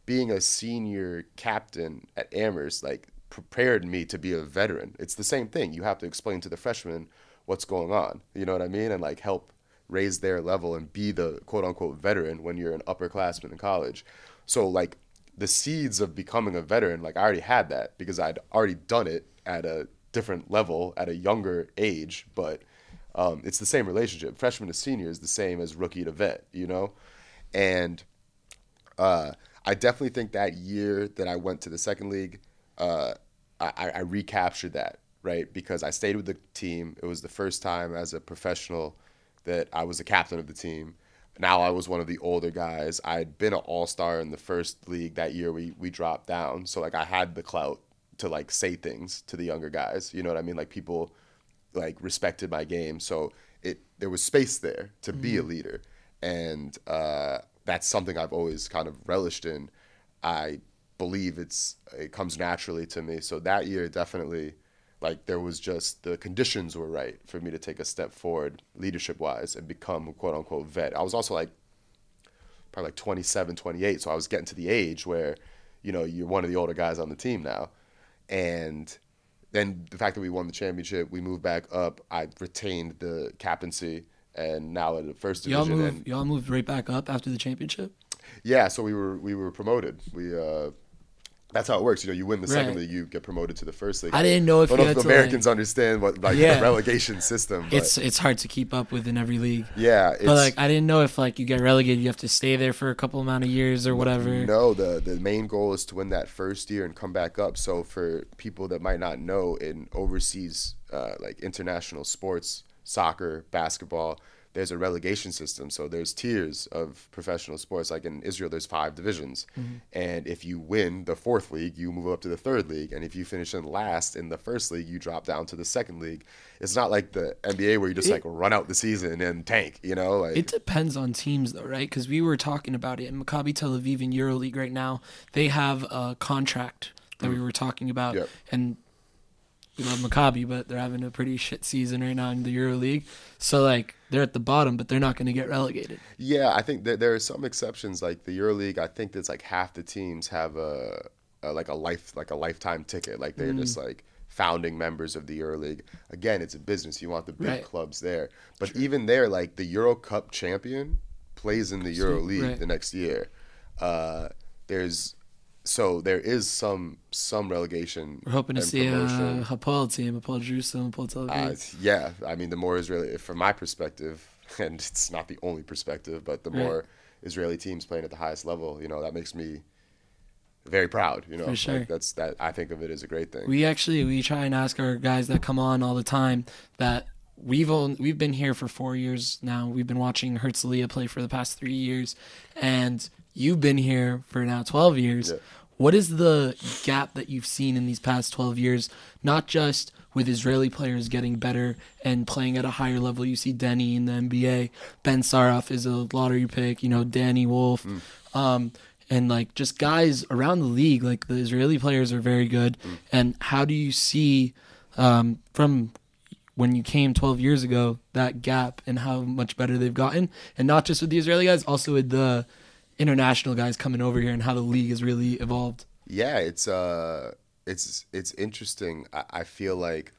being a senior captain at Amherst, like prepared me to be a veteran. It's the same thing. You have to explain to the freshmen what's going on. You know what I mean? And like help raise their level and be the quote unquote veteran when you're an upperclassman in college. So like the seeds of becoming a veteran, like I already had that because I'd already done it at a different level at a younger age, but it's the same relationship. Freshman to senior is the same as rookie to vet, And I definitely think that year that I went to the second league, I recaptured that, right? Because I stayed with the team. It was the first time as a professional that I was a captain of the team. Now I was one of the older guys. I'd been an all-star in the first league that year. We dropped down. So like I had the clout to like say things to the younger guys. You know what I mean? Like people like respected my game. So there was space there to be a leader. And that's something I've always kind of relished in. I believe it comes naturally to me. So that year definitely like there was just the conditions were right for me to take a step forward leadership wise and become a quote unquote vet. I was also like probably like 27, 28. So I was getting to the age where, you're one of the older guys on the team now. And then the fact that we won the championship, we moved back up. I retained the captaincy and now in the first division. Y'all moved right back up after the championship? Yeah. So we were promoted. That's how it works. You win the second league, you get promoted to the first league. I didn't know if Americans understand what the relegation system. But it's hard to keep up with in every league. Yeah, but like I didn't know if like you get relegated, you have to stay there for a couple amount of years or whatever. No, the main goal is to win that first year and come back up. So for people that might not know, in overseas like international sports, soccer, basketball, there's a relegation system. So there's tiers of professional sports. Like in Israel, there's 5 divisions. And if you win the 4th league, you move up to the 3rd league. And if you finish in last in the 1st league, you drop down to the 2nd league. It's not like the NBA where you just like run out the season and tank, you know? Like, it depends on teams though, right? Because we were talking about it in Maccabi Tel Aviv in EuroLeague right now. They have a contract that we were talking about. Yep. And we love Maccabi, but they're having a pretty shit season right now in the EuroLeague. So, like, they're at the bottom, but they're not going to get relegated. yeah, I think that there are some exceptions. Like the EuroLeague, I think that's like half the teams have a lifetime ticket. Like they're just like founding members of the EuroLeague. Again, it's a business. You want the big Right. clubs there. But even there, like the Euro Cup champion plays in the EuroLeague right. the next year. There is some relegation. We're hoping to and see a promotion. Hapoel team, Hapoel Jerusalem, Hapoel Tel Aviv. Yeah, I mean, the more Israeli, from my perspective, and it's not the only perspective, but the more Israeli teams playing at the highest level, you know, that makes me very proud. You know, For sure. like that. I think of it as a great thing. We try and ask our guys that come on all the time that we've been here for 4 years now. We've been watching Herzliya play for the past 3 years, and you've been here for now 12 years. Yeah. What is the gap that you've seen in these past 12 years, not just with Israeli players getting better and playing at a higher level? You see Denny in the NBA. Ben Saraf is a lottery pick, you know, Danny Wolf. And like just guys around the league, like the Israeli players are very good. And how do you see from when you came 12 years ago, that gap and how much better they've gotten? And not just with the Israeli guys, also with the international guys coming over here and how the league has really evolved. Yeah, it's interesting. I feel like,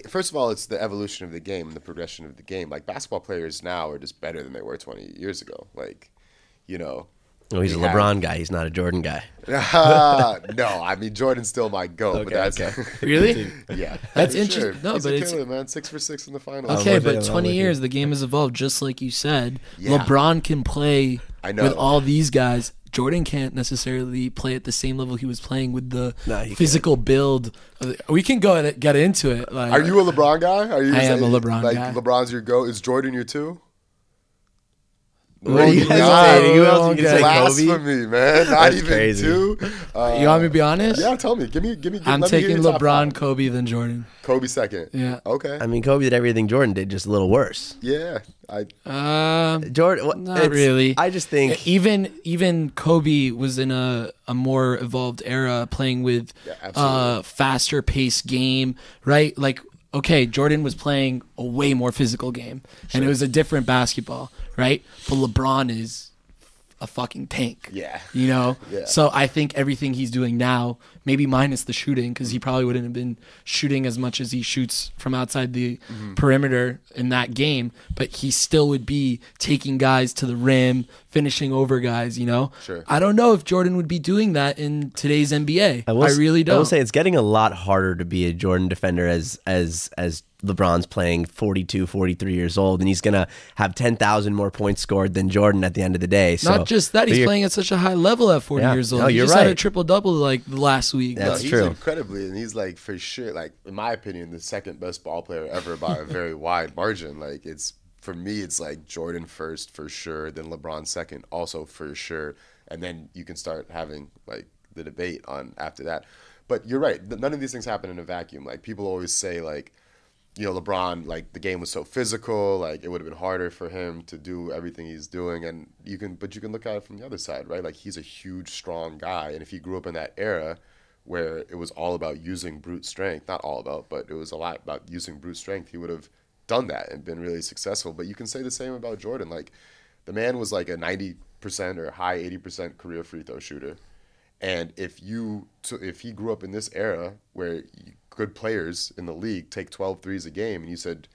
first of all, it's the evolution of the game and the progression of the game. Like basketball players now are just better than they were 20 years ago. Like, you know. Oh, he's a we have- LeBron guy. He's not a Jordan guy. No, I mean Jordan's still my GOAT, but that's Really? yeah. That's For interesting. No, He's but a it's killer, man. 6 for 6 in the finals. okay. with you, But I'm 20 with you. years, the game has evolved, just like you said. Yeah. LeBron can play I know. with all these guys. Jordan can't necessarily play at the same level he was playing with the No, he physical build. We can go and get into it. Like, Are you a LeBron guy? Are you? I am a LeBron like, guy. LeBron's your GOAT. Is Jordan your 2? What are you God. hesitating? Who else you can say? Kobe? Blasphemy, man. Not That's even crazy. 2. you want me to be honest? Yeah, tell me. Give me. I'm let me hear taking your top LeBron, 5. Kobe, then Jordan. Kobe second. Yeah. Okay. I mean, Kobe did everything Jordan did, just a little worse. Yeah. Jordan, Not really. I just think Even Kobe was in a more evolved era, playing with Yeah, absolutely. faster paced game, right? Like, okay, Jordan was playing a way more physical game, and it was a different basketball, right? But LeBron is a fucking tank. Yeah. You know? Yeah. So I think everything he's doing now, maybe minus the shooting, because he probably wouldn't have been shooting as much as he shoots from outside the perimeter in that game, but he still would be taking guys to the rim, finishing over guys, you know? Sure. I don't know if Jordan would be doing that in today's NBA. I really don't. I will say it's getting a lot harder to be a Jordan defender as LeBron's playing 42, 43 years old, and he's going to have 10,000 more points scored than Jordan at the end of the day. So, Not just that, he's playing at such a high level at 40 Yeah. years old. No, he you're just had a right. triple-double like last week. Yeah. That's he's true. incredibly, and he's like for sure, like in my opinion, the second best ball player ever by a very wide margin. Like it's for me, it's like Jordan first for sure, then LeBron second, also for sure, and then you can start having like the debate on after that. But you're right, none of these things happen in a vacuum. Like people always say, like, you know, LeBron, like the game was so physical, like it would have been harder for him to do everything he's doing, and you can look at it from the other side, right? Like he's a huge, strong guy, and if he grew up in that era where it was all about using brute strength, not all about, but it was a lot about using brute strength, he would have done that and been really successful. But you can say the same about Jordan. Like the man was like a 90% or high 80% career free throw shooter, and if he grew up in this era where good players in the league take 12 threes a game, and you said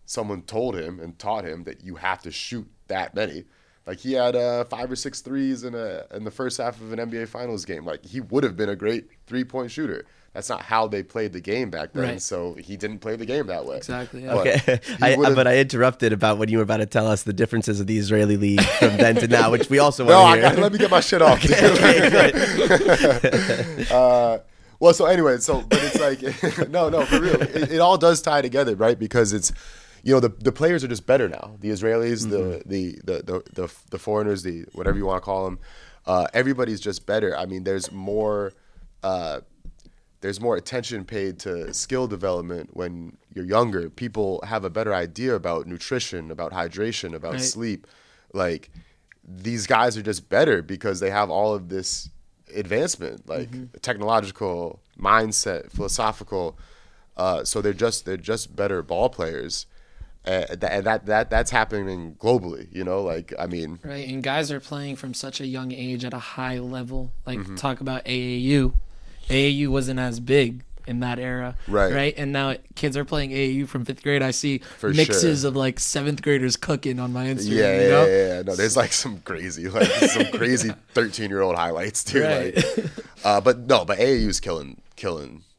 someone told him and taught him that you have to shoot that many. Like he had 5 or 6 threes in the first half of an NBA Finals game. Like he would have been a great 3-point shooter. That's not how they played the game back then. Right. So he didn't play the game that way. Exactly, yeah. But Okay, he would've- but I interrupted about when you were about to tell us the differences of the Israeli league from then to now, which we also No, want to hear. let me get my shit off. Okay, good. Well, so anyway, but it's like, no, for real. It all does tie together, right? Because it's, the players are just better now. The Israelis, the foreigners, the whatever you want to call them, everybody's just better. I mean, there's more attention paid to skill development when you're younger. People have a better idea about nutrition, about hydration, about sleep. Like, these guys are just better because they have all of this advancement, like technological, mindset, philosophical. So they're just better ball players. That's happening globally, like, I mean. Right, and guys are playing from such a young age at a high level. Like, talk about AAU. AAU wasn't as big in that era, right? And now kids are playing AAU from 5th grade. I see mixes of like 7th graders cooking on my Instagram. Yeah. No, there's like some crazy 13-year-old highlights too. Right. But AAU is killing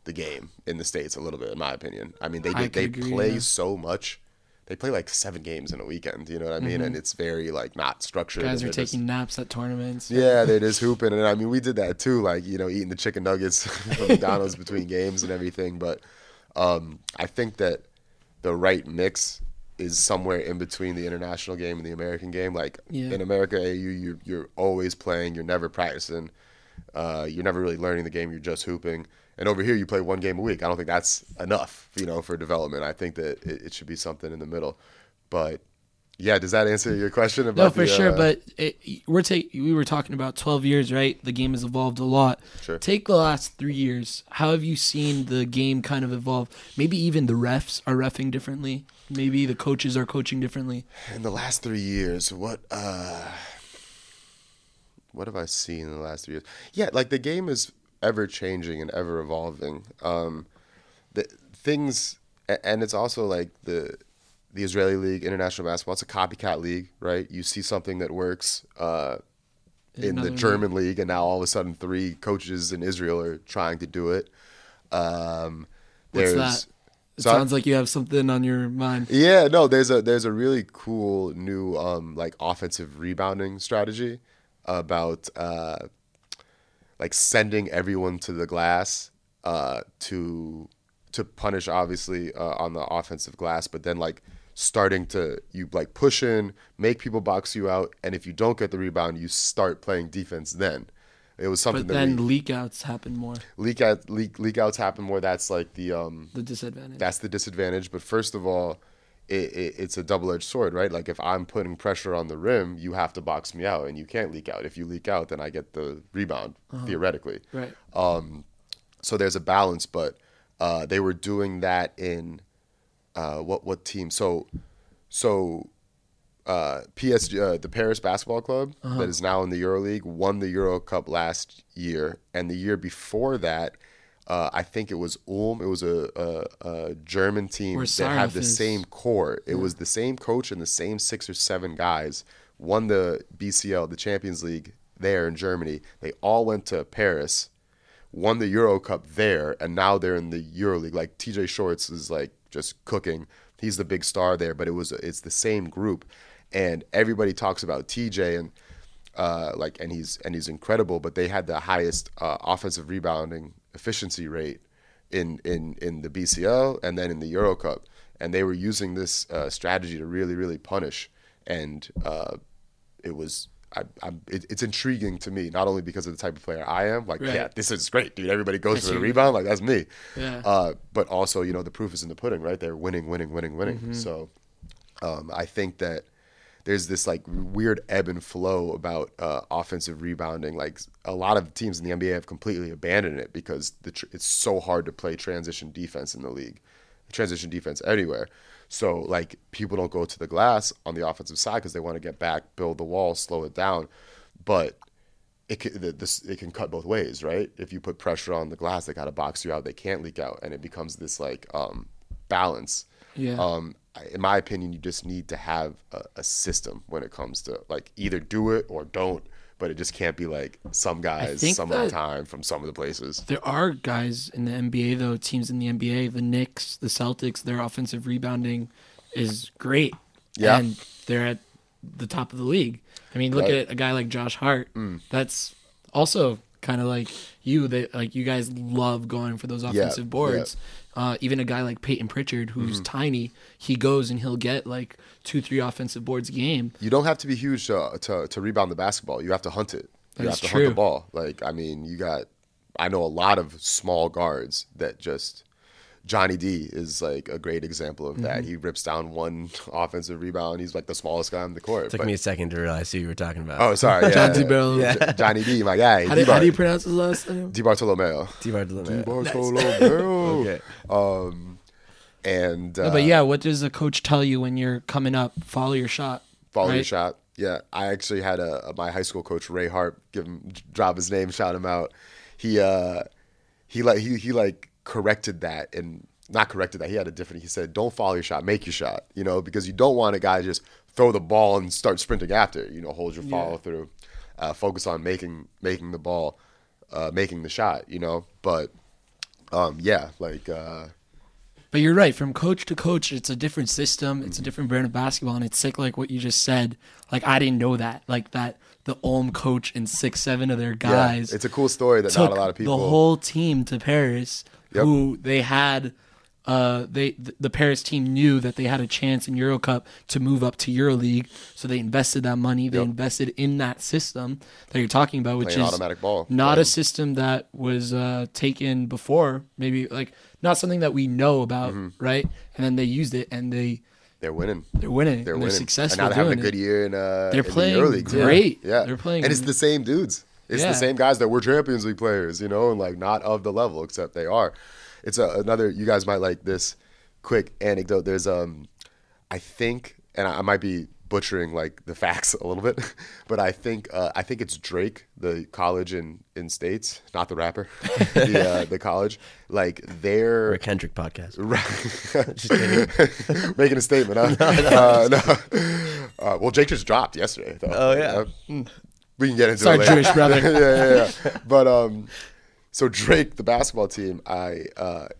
the game in the States a little bit, in my opinion. I mean, they play so much. They play like 7 games in a weekend, you know what I mean? And it's very like not structured. Guys are taking naps at tournaments. Yeah, they're just hooping. And I mean, we did that too, like, eating the chicken nuggets from McDonald's between games and everything. But I think that the right mix is somewhere in between the international game and the American game. Like in America, you're always playing, you're never practicing, you're never really learning the game, you're just hooping. And over here, you play 1 game a week. I don't think that's enough, for development. I think that it should be something in the middle. But yeah, does that answer your question about? No, for sure. But we were talking about 12 years, right? The game has evolved a lot. Sure. Take the last 3 years. How have you seen the game kind of evolve? Maybe even the refs are reffing differently. Maybe the coaches are coaching differently. In the last 3 years, what have I seen in the last 3 years? Yeah, like the game is ever changing and ever evolving. The things, and it's also like the Israeli League, international basketball. It's a copycat league, right? You see something that works in the German league, and now all of a sudden 3 coaches in Israel are trying to do it. What's that? It sounds like you have something on your mind. Yeah, no, there's a really cool new like offensive rebounding strategy about like sending everyone to the glass to punish, obviously, on the offensive glass, but then like starting to like push in, make people box you out, and if you don't get the rebound, you start playing defense then. It was something but then leak outs happen more. Leak outs happen more. That's like the disadvantage. That's the disadvantage. But first of all, it's a double-edged sword, right? Like if I'm putting pressure on the rim, you have to box me out, and you can't leak out. If you leak out, then I get the rebound, theoretically. Right. So there's a balance, but they were doing that in what team? So PSG, the Paris Basketball Club, that is now in the EuroLeague, won the Euro Cup last year, and the year before that, I think it was Ulm. It was a German team that had the same core. It was the same coach and the same 6 or 7 guys won the BCL, the Champions League, there in Germany. They all went to Paris, won the Euro Cup there, and now they're in the EuroLeague. Like TJ Shorts is like just cooking. He's the big star there, but it's the same group, and everybody talks about TJ and he's incredible. But they had the highest offensive rebounding efficiency rate in the BCL and then in the Euro Cup, and they were using this strategy to really, really punish, and it's intriguing to me, not only because of the type of player I am, like, yeah, this is great, dude, everybody goes for the rebound, like that's me, but also, the proof is in the pudding, right? They're winning. So I think that there's this like weird ebb and flow about offensive rebounding. Like a lot of teams in the NBA have completely abandoned it because it's so hard to play transition defense in the league, transition defense anywhere. So like people don't go to the glass on the offensive side because they want to get back, build the wall, slow it down. But it can cut both ways, right? If you put pressure on the glass, they got to box you out. They can't leak out, and it becomes this like balance. Yeah. In my opinion, you just need to have a system when it comes to like either do it or don't, but it just can't be like some guys some of the time from some of the places. There are guys in the NBA though, teams in the NBA, the Knicks, the Celtics, their offensive rebounding is great. Yeah. And they're at the top of the league. I mean, look at a guy like Josh Hart. That's also kind of like you, that like you guys love going for those offensive boards. Even a guy like Peyton Pritchard, who's tiny, he goes and he'll get like 2-3 offensive boards a game. You don't have to be huge to rebound the basketball. You have to hunt it. You That's have to true. hunt the ball. Like, I mean, I know a lot of small guards that just, Johnny D is like a great example of that. He rips down one offensive rebound. He's like the smallest guy on the court. Took me a second to realize who you were talking about. Oh, sorry. John Yeah, D. Barrel. Johnny D, my guy. How do you pronounce his last name? DiBartolomeo. Bartolomeo. Okay. And No, but yeah, what does a coach tell you when you're coming up? Follow your shot. follow your right? shot. Yeah, I actually had my high school coach Ray Harp drop his name, shout him out. He corrected that, and not corrected that. He had a different. He said, "Don't follow your shot, make your shot." You know, because you don't want a guy to just throw the ball and start sprinting after. You know, hold your follow through, focus on making the ball, making the shot. You know, but But you're right. From coach to coach, it's a different system. It's a different brand of basketball, and it's sick. Like what you just said. Like I didn't know that. Like that, the Ulm coach and 6-7 of their guys. it's a cool story that took not a lot of people. the whole team to Paris. Yep. Who they had. The Paris team knew that they had a chance in Euro Cup to move up to EuroLeague, so they invested that money. They Yep. invested in that system that you're talking about, which Playing is automatic ball. not a Right. system that was taken before. Maybe like not something that we know about, right? And then they used it, and They're winning. they're winning. They're and winning. They're successful. And now they're having a doing good it. year in They're in playing the EuroLeague. too. great. Yeah. They're playing- And it's the same dudes. It's Yeah. the same guys that were Champions League players, you know, and like not of the level, except they are. It's another, you guys might like this quick anecdote. There's, I think, and I might be butchering like the facts a little bit, but I think it's Drake, the college in States, not the rapper, the college, like Or a they're Kendrick podcast. Just kidding. Making a statement, huh? No. Well, Jake just dropped yesterday, though. Oh, yeah. We can get into It's our it later. Jewish brother. yeah. But so Drake, the basketball team,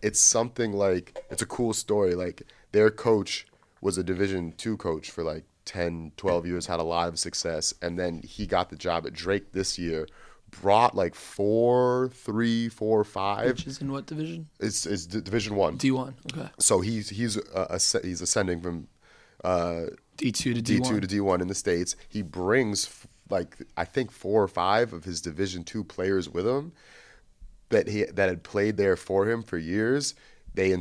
it's something like, it's a cool story. Like their coach was a Division II coach for like 10, 12 years, had a lot of success, and then he got the job at Drake this year. Brought like 4-3, 4-5. Which is in what division? It's Division One. D1. Okay. So he's ascending from D2 to D1. D2 to D1 in the States. He brings like I think 4 or 5 of his Division II players with him that had played there for him for years. They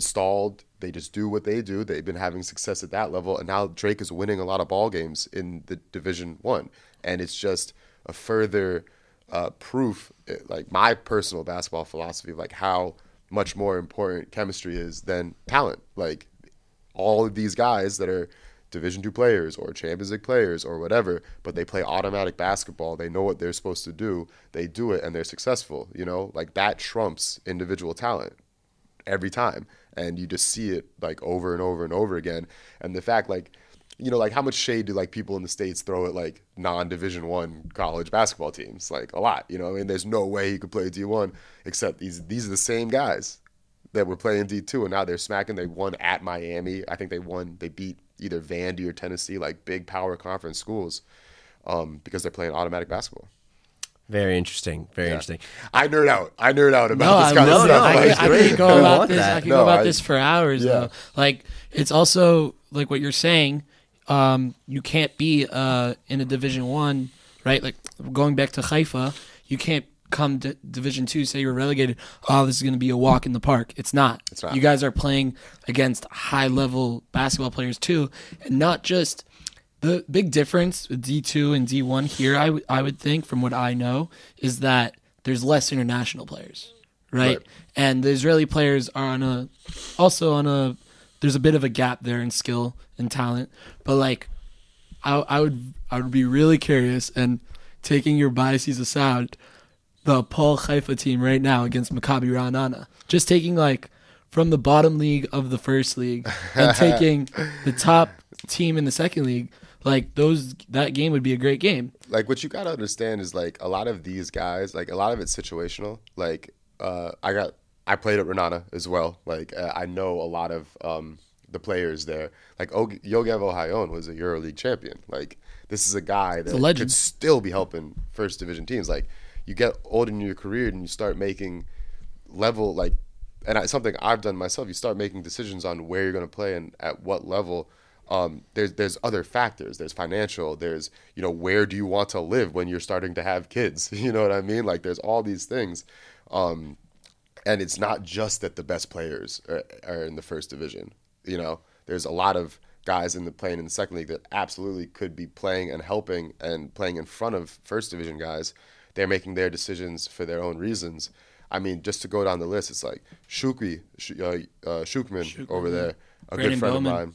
just do what they do. They've been having success at that level, and now Drake is winning a lot of ball games in the Division One, and it's just a further proof, like my personal basketball philosophy of like how much more important chemistry is than talent. Like all of these guys that are Division II players or Champions League players or whatever, but they play automatic basketball. They know what they're supposed to do. They do it, and they're successful. You know, like that trumps individual talent every time, and you just see it like over and over and over again. And the fact, like, you know, like how much shade do like people in the States throw at like non-Division I college basketball teams? Like a lot, you know. I mean, there's no way he could play D1, except these are the same guys that were playing D2, and now they're smacking. They won at Miami. I think they beat either Vandy or Tennessee, like big power conference schools, because they're playing automatic basketball. Very interesting. Very interesting. I nerd out about No, this kind of stuff. I Like, could go I about want this. that. I could No, go about I- this for hours. Yeah. Though, like it's also like what you're saying. You can't be in a Division One, right? Like going back to Haifa, you can't come to Division Two, say you're relegated. Oh, this is going to be a walk in the park. It's not. It's not. You guys are playing against high level basketball players too, and not just. The big difference with D2 and D1 here, I would think, from what I know, is that there's less international players, right? Right. And the Israeli players are there's a bit of a gap there in skill and talent. But like, I would be really curious, and taking your biases aside, the Paul Haifa team right now against Maccabi Ra'anana, just taking like from the bottom league of the first league and taking the top team in the second league. Like that game would be a great game. like what you gotta understand is like a lot of these guys, like a lot of it's situational. Like I played at Renata as well. Like I know a lot of the players there. Like Yogev Ohayon was a EuroLeague champion. Like this is a guy that a legend. could still be helping first division teams. Like you get old in your career and you start making level something I've done myself. You start making decisions on where you're going to play and at what level. There's other factors. There's financial. There's where do you want to live when you're starting to have kids? You know what I mean? Like there's all these things, and it's not just that the best players are in the first division. There's a lot of guys playing in the second league that absolutely could be playing and helping and playing in front of first division guys. They're making their decisions for their own reasons. I mean, just to go down the list, it's like Shukman over there, a Brandon good friend Bowman. of mine.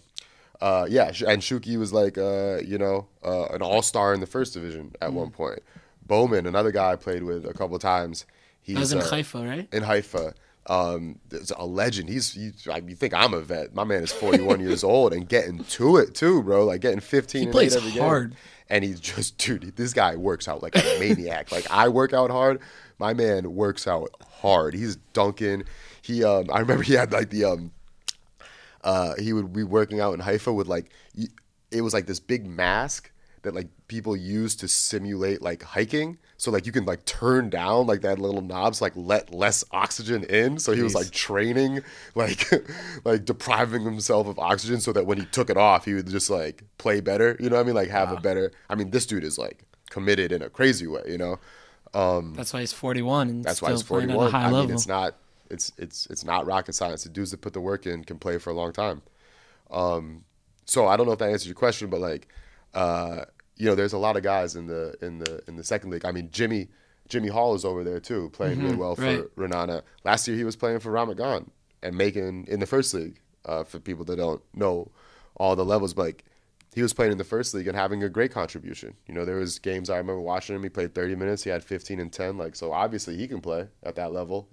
And Shuki was like, an all-star in the first division at one point. Bowman, another guy I played with a couple of times. He's That was in Haifa, right? in Haifa. There's a legend. You think I'm a vet. My man is 41 years old and getting to it too, bro. Like getting 15 He and plays 8 every hard. game. And he's just, dude, this guy works out like a maniac. Like I work out hard. My man works out hard. He's dunking. I remember he had like he would be working out in Haifa with it was like this big mask that like people use to simulate like hiking. So like you can like turn down like that little knobs, like let less oxygen in. So he was like training, like like depriving himself of oxygen so that when he took it off, he would just like play better. You know what I mean? Like have a better. I mean, this dude is like committed in a crazy way. That's why he's 41 and That's why still he's playing 41. at a high I level. mean, it's not rocket science. The dudes that put the work in can play for a long time. So I don't know if that answers your question, but like, there's a lot of guys in the second league. I mean, Jimmy Hall is over there too, playing really well right. for Renana. Last year he was playing for Ramat Gan and making in the first league. For people that don't know all the levels, but like he was playing in the first league and having a great contribution. There was games I remember watching him. He played 30 minutes. He had 15 and 10. Like so, obviously he can play at that level.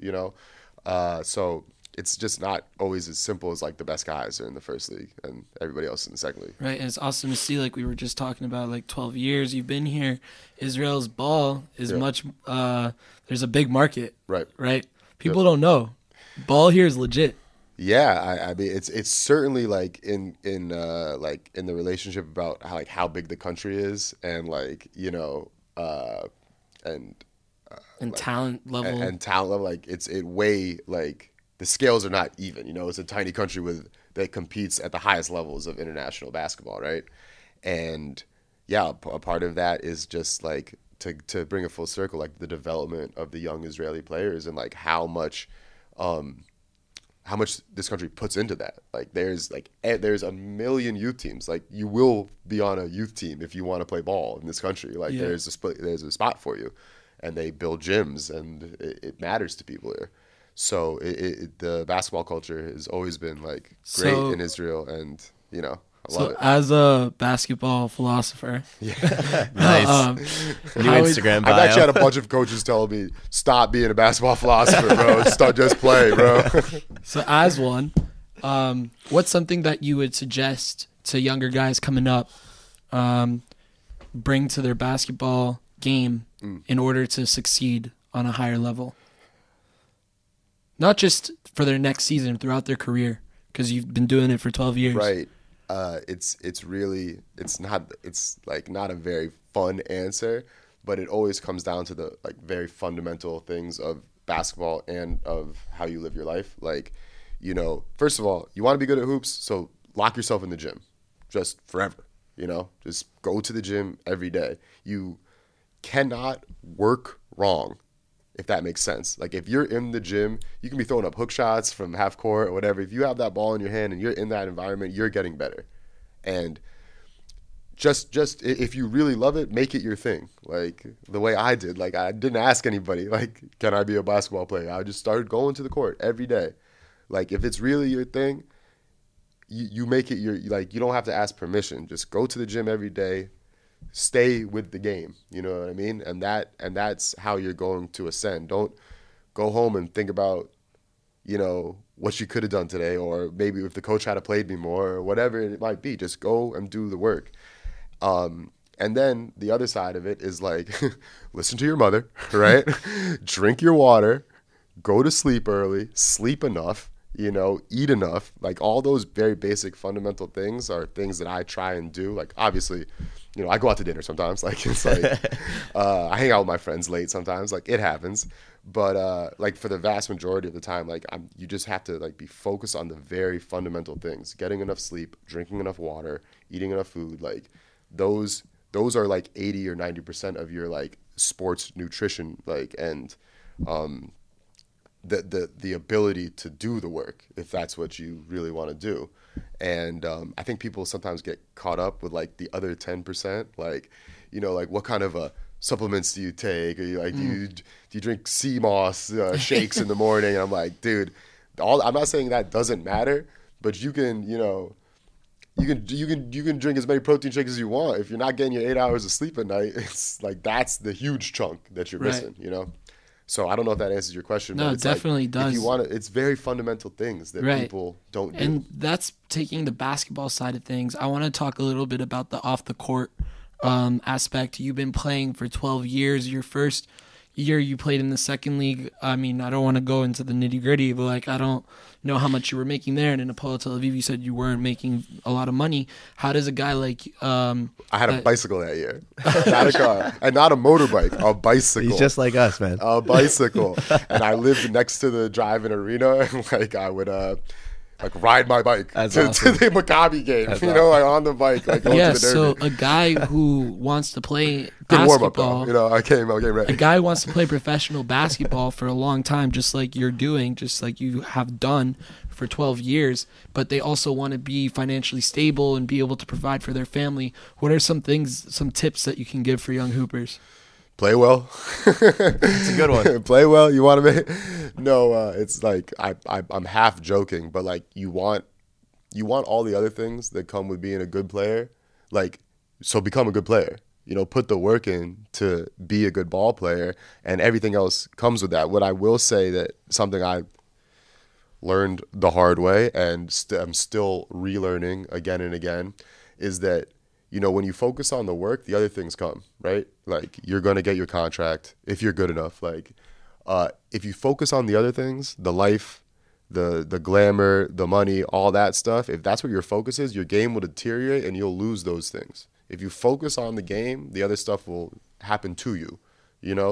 So it's just not always as simple as like the best guys are in the first league and everybody else in the second league. Right, and it's awesome to see, like we were just talking about, like 12 years you've been here. Israel's ball is much, there's a big market. Right. People don't know. Ball here is legit. Yeah, I mean it's certainly like in the relationship about how big the country is and And talent level. and talent level, like the scales are not even. It's a tiny country that competes at the highest levels of international basketball, right? And yeah, a part of that is just like to bring it full circle, like the development of the young Israeli players and like how much this country puts into that. Like there's a million youth teams. Like you will be on a youth team if you want to play ball in this country. Like there's a spot for you, and they build gyms, and it matters to people here. So the basketball culture has always been like great in Israel, and I love it. As a basketball philosopher, Nice. New Instagram bio. I've actually had a bunch of coaches tell me, stop being a basketball philosopher, bro. Just play, bro. so as one, what's something that you would suggest to younger guys coming up, bring to their basketball game in order to succeed on a higher level? Not just for their next season, throughout their career, because you've been doing it for 12 years. Right. It's not a very fun answer, but it always comes down to the like very fundamental things of basketball and of how you live your life. Like, first of all, you want to be good at hoops, so lock yourself in the gym, just forever. Just go to the gym every day. You cannot work wrong, if that makes sense. Like if you're in the gym, you can be throwing up hook shots from half court or whatever. If you have that ball in your hand and you're in that environment, you're getting better. And just if you really love it, make it your thing. Like the way I did. Like I didn't ask anybody, like, can I be a basketball player? I just started going to the court every day. Like if it's really your thing, you make it your, like, you don't have to ask permission. Just go to the gym every day. Stay with the game, you know what I mean? And that's how you're going to ascend. Don't go home and think about, what you could have done today, or maybe if the coach had played me more, or whatever it might be. Just go and do the work. And then the other side of it is like, listen to your mother, right? Drink your water, go to sleep early, sleep enough, eat enough. Like all those very basic fundamental things are things that I try and do. Like obviously, I go out to dinner sometimes. Like it's like I hang out with my friends late sometimes. Like it happens. But like for the vast majority of the time, like you just have to like be focused on the very fundamental things: getting enough sleep, drinking enough water, eating enough food. Like those are like 80 or 90% of your like sports nutrition. Like and the ability to do the work if that's what you really want to do. And I think people sometimes get caught up with like the other 10%, like like what kind of supplements do you take, or do you drink sea moss shakes in the morning? And I'm like, dude, I'm not saying that doesn't matter, but you can you can drink as many protein shakes as you want. If you're not getting your 8 hours of sleep at night, it's like that's the huge chunk that you're missing, So I don't know if that answers your question. No, but it definitely does. If you want to, it's very fundamental things that people don't do. And that's taking the basketball side of things. I want to talk a little bit about the off the court aspect. You've been playing for 12 years. Your first year you played in the second league. I mean, I don't want to go into the nitty gritty, but like I don't know how much you were making there. And in Apollo Tel Aviv, you said you weren't making a lot of money. How does a guy like I had a bicycle that year, not a car, and not a motorbike, a bicycle. He's just like us, man. A bicycle, and I lived next to the drive-in arena, and like I would like ride my bike to the Maccabi game, like on the bike, like going to the derby. So a guy who wants to play Good warm up, basketball, though. I came ready. a guy who wants to play professional basketball for a long time, just like you're doing, just like you have done for 12 years, but they also want to be financially stable and be able to provide for their family. What are some tips that you can give for young hoopers? Play well. It's a good one. Play well. You want to make no. It's like I'm half joking, but like you want all the other things that come with being a good player. Like so, become a good player. Put the work in to be a good ball player, and everything else comes with that. What I will say that something I learned the hard way, and I'm still relearning again and again, is that when you focus on the work, the other things come, right? Like you're going to get your contract if you're good enough. Like if you focus on the other things, the life, the glamour, the money, all that stuff, if that's what your focus is, your game will deteriorate and you'll lose those things. If you focus on the game, the other stuff will happen to you,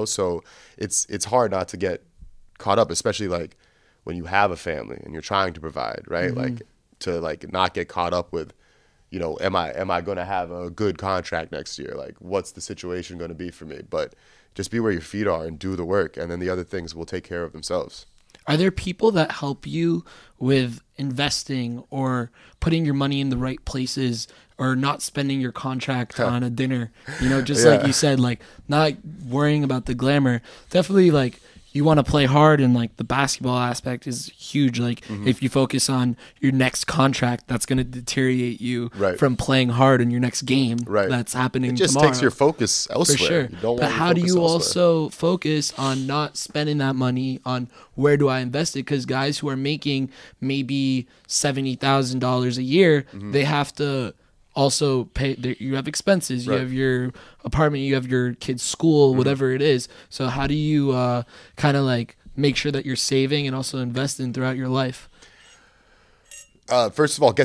So it's hard not to get caught up, especially like when you have a family and you're trying to provide, right? Mm-hmm. Like to like not get caught up with, am I going to have a good contract next year? Like, what's the situation going to be for me? But just be where your feet are and do the work, and then the other things will take care of themselves. Are there people that help you with investing or putting your money in the right places or not spending your contract on a dinner? Like you said, like not worrying about the glamour. Definitely like you want to play hard, and like the basketball aspect is huge. Like if you focus on your next contract, that's going to deteriorate you from playing hard in your next game that's happening tomorrow. It just takes your focus elsewhere. For sure. You don't but how do you also focus on not spending that money on where do I invest it? Because guys who are making maybe $70,000 a year, they have to also pay. You have expenses, you have your apartment, you have your kid's school, whatever it is. So how do you kind of like make sure that you're saving and also investing throughout your life? First of all,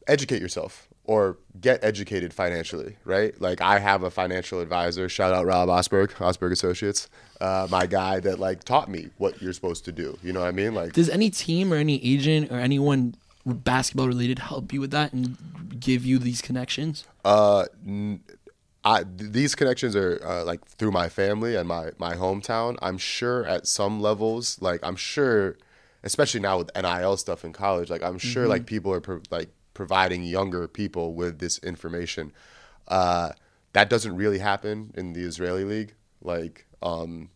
educate yourself, or get educated financially, right? Like I have a financial advisor, shout out Rob Osberg Associates, my guy that like taught me what you're supposed to do. You know what I mean? Like, does any team or any agent or anyone basketball related help you with that and give you these connections? These connections are like through my family and my hometown. I'm sure at some levels, like I'm sure, especially now with NIL stuff in college, like I'm sure like people are providing younger people with this information. That doesn't really happen in the Israeli league, like in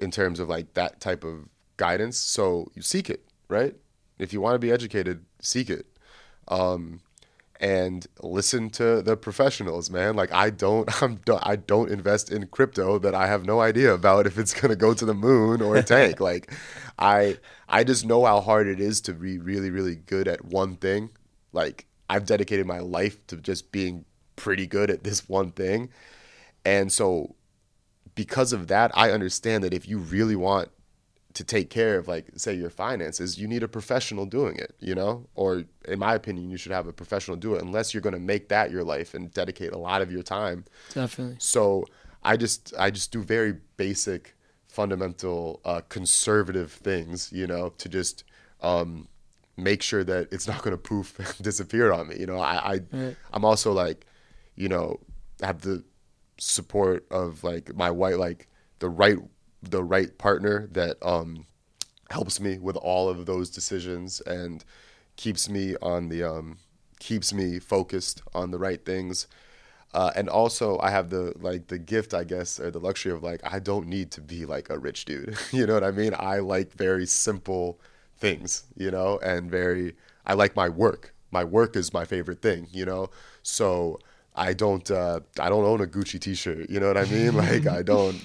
terms of like that type of guidance. So you seek it, right? If you want to be educated, seek it. And listen to the professionals, man. Like I don't invest in crypto that I have no idea about if it's gonna go to the moon or tank. Like I just know how hard it is to be really, really good at one thing. Like I've dedicated my life to just being pretty good at this one thing. And so because of that, I understand that if you really want to take care of, like, say, your finances, you need a professional doing it, you know? Or in my opinion, you should have a professional do it, unless you're going to make that your life and dedicate a lot of your time. Definitely. So I just do very basic, fundamental, conservative things, you know, to just make sure that it's not going to poof disappear on me. You know, I'm also, like, you know, have the support of, like, my wife, like the right partner that helps me with all of those decisions and keeps me focused on the right things. And also I have the gift, I guess, or the luxury of, like, I don't need to be like a rich dude. You know what I mean? I like very simple things, you know, and I like my work. My work is my favorite thing, you know? So I don't own a Gucci t-shirt, you know what I mean? Like,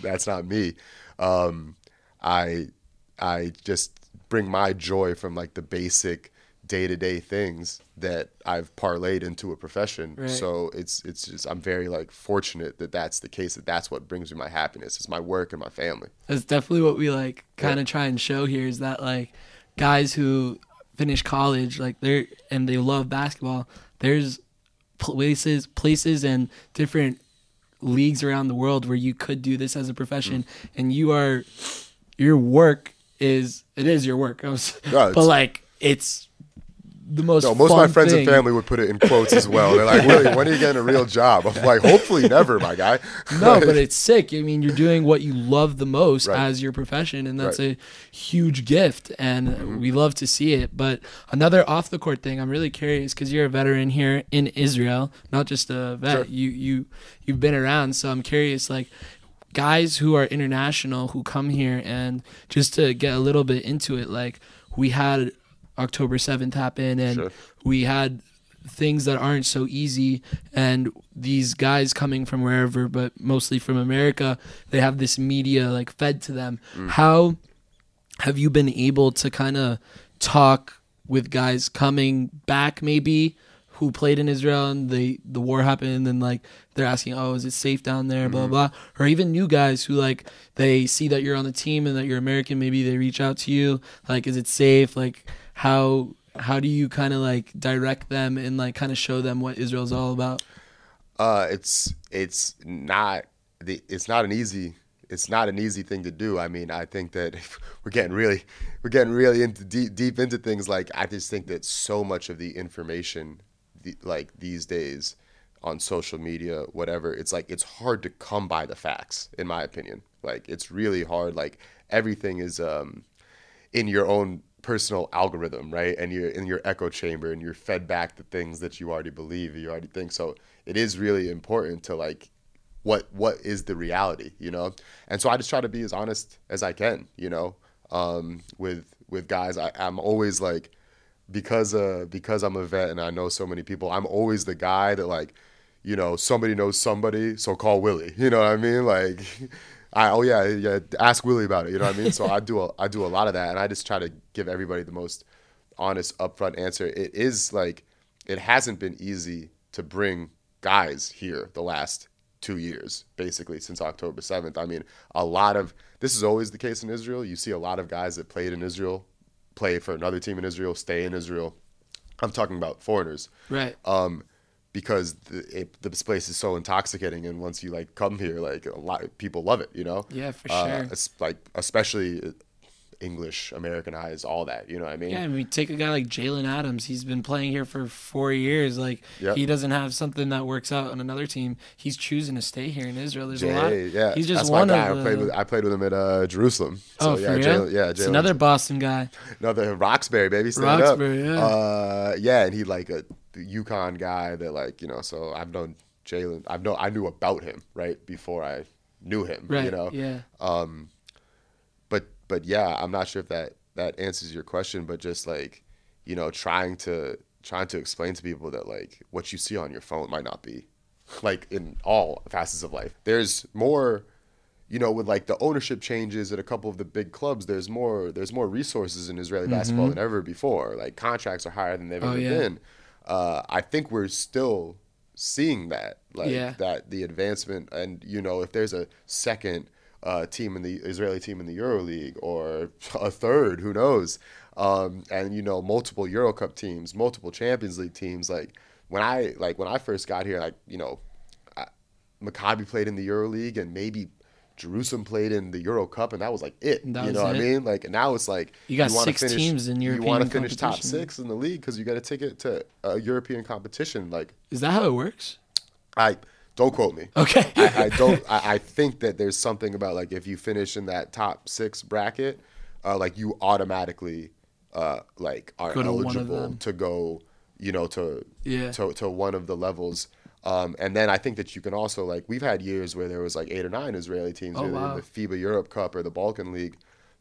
that's not me. I just bring my joy from, like, the basic day-to-day things that I've parlayed into a profession. Right. So it's just, I'm very, like, fortunate that that's the case, that's what brings me my happiness. It's my work and my family. That's definitely what we, like, kind of try and show here, is that, like, guys who finish college, like, they love basketball, there's places and different leagues around the world where you could do this as a profession, and your work is your work. But, like, it's the most most of my friends thing. and family would put it in quotes as well. They're like, Willie, when are you getting a real job? I'm like, hopefully never, my guy. No, but it's sick. I mean, you're doing what you love the most Right. as your profession, and that's a huge gift, and we love to see it. But another off the court thing, I'm really curious, because you're a veteran here in Israel, not just a vet. Sure. You've been around, so I'm curious, like, guys who are international who come here, and just to get a little bit into it, like, we had October 7th happen, and Sure. we had things that aren't so easy, and these guys coming from wherever, but mostly from America, they have this media, like, fed to them. How have you been able to kind of talk with guys coming back, maybe, who played in Israel and the war happened, and, like, they're asking, oh, is it safe down there, blah, blah, or even new guys who, like, they see that you're on the team and that you're American, maybe they reach out to you, like, is it safe? Like, how do you kind of, like, direct them and, like, kind of show them what Israel's all about? It's not an easy thing to do. I mean, I think that we're getting really into deep into things. Like, I just think that so much of the information, like, these days on social media, whatever, it's like, it's hard to come by the facts, in my opinion. Like, it's really hard. Like, everything is in your own personal algorithm, right? And you're in your echo chamber, and you're fed back the things that you already believe, you already think. So it is really important to, like, what is the reality, you know? And so I just try to be as honest as I can, you know, with guys. I'm always, like, because I'm a vet and I know so many people, I'm always the guy that, like, you know, somebody knows somebody, so call Willie. You know what I mean? Like, ask Willie about it. You know what I mean? So I do a lot of that, and I just try to give everybody the most honest, upfront answer. It is, like, it hasn't been easy to bring guys here the last 2 years, basically, since October 7th. I mean, this is always the case in Israel. You see a lot of guys that played in Israel play for another team in Israel, stay in Israel. I'm talking about foreigners. Right. Because this place is so intoxicating, and once you, like, come here, like, a lot of people love it, you know? Yeah, for sure. It's, like, especially English, Americanized, all that, you know what I mean? Yeah, I mean, take a guy like Jalen Adams. He's been playing here for 4 years. Like, Yep. he doesn't have something that works out on another team. He's choosing to stay here in Israel. There's a lot. Yeah, He's just that's one my guy. of I played with him at Jerusalem. Oh, So, for yeah, real? Jalen, It's another Boston guy. another Roxbury, baby. Stand Roxbury, up. Yeah, and he, like, the UConn guy that, like, you know. So I've known Jalen. I knew about him, right, before I knew him. Right. You know. Yeah. But yeah, I'm not sure if that answers your question, but just, like, you know, trying to explain to people that, like, what you see on your phone might not be, like, in all facets of life. There's more, you know, with, like, the ownership changes at a couple of the big clubs, there's more resources in Israeli basketball than ever before. Like, contracts are higher than they've ever been. I think we're still seeing that, like, that the advancement, and, you know, if there's a second team in the Israeli team in the EuroLeague, or a third, who knows? And multiple Euro Cup teams, multiple Champions League teams. When I first got here, Maccabi played in the EuroLeague, and maybe Jerusalem played in the Euro Cup, and that was it. That you was know what I it. mean? And now it's You got wanna 6 teams in European You want to finish top competition. 6 in the league because you got a ticket to a European competition. Is that how it works? I don't quote me. Okay. I don't. I think that there's something about if you finish in that top 6 bracket, you automatically are Go to one of eligible them. to go, to one of the levels. And then I think that you can also we've had years where there was 8 or 9 Israeli teams either wow. in the FIBA Europe Cup or the Balkan League.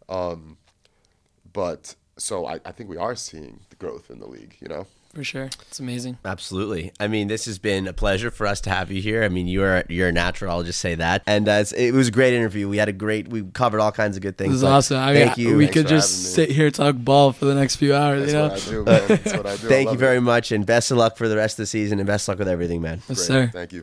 But so I think we are seeing the growth in the league. For sure. It's amazing. Absolutely. I mean, this has been a pleasure for us to have you here. I mean, you're a natural. I'll just say that. And it was a great interview. We covered all kinds of good things. This is but awesome. Thank you. We Thanks could for just having me. sit here talk ball for the next few hours. That's what I do, man. That's what I do. I Thank love you it. very much, and best of luck for the rest of the season, and best of luck with everything, man. Yes, Great. sir. Thank you.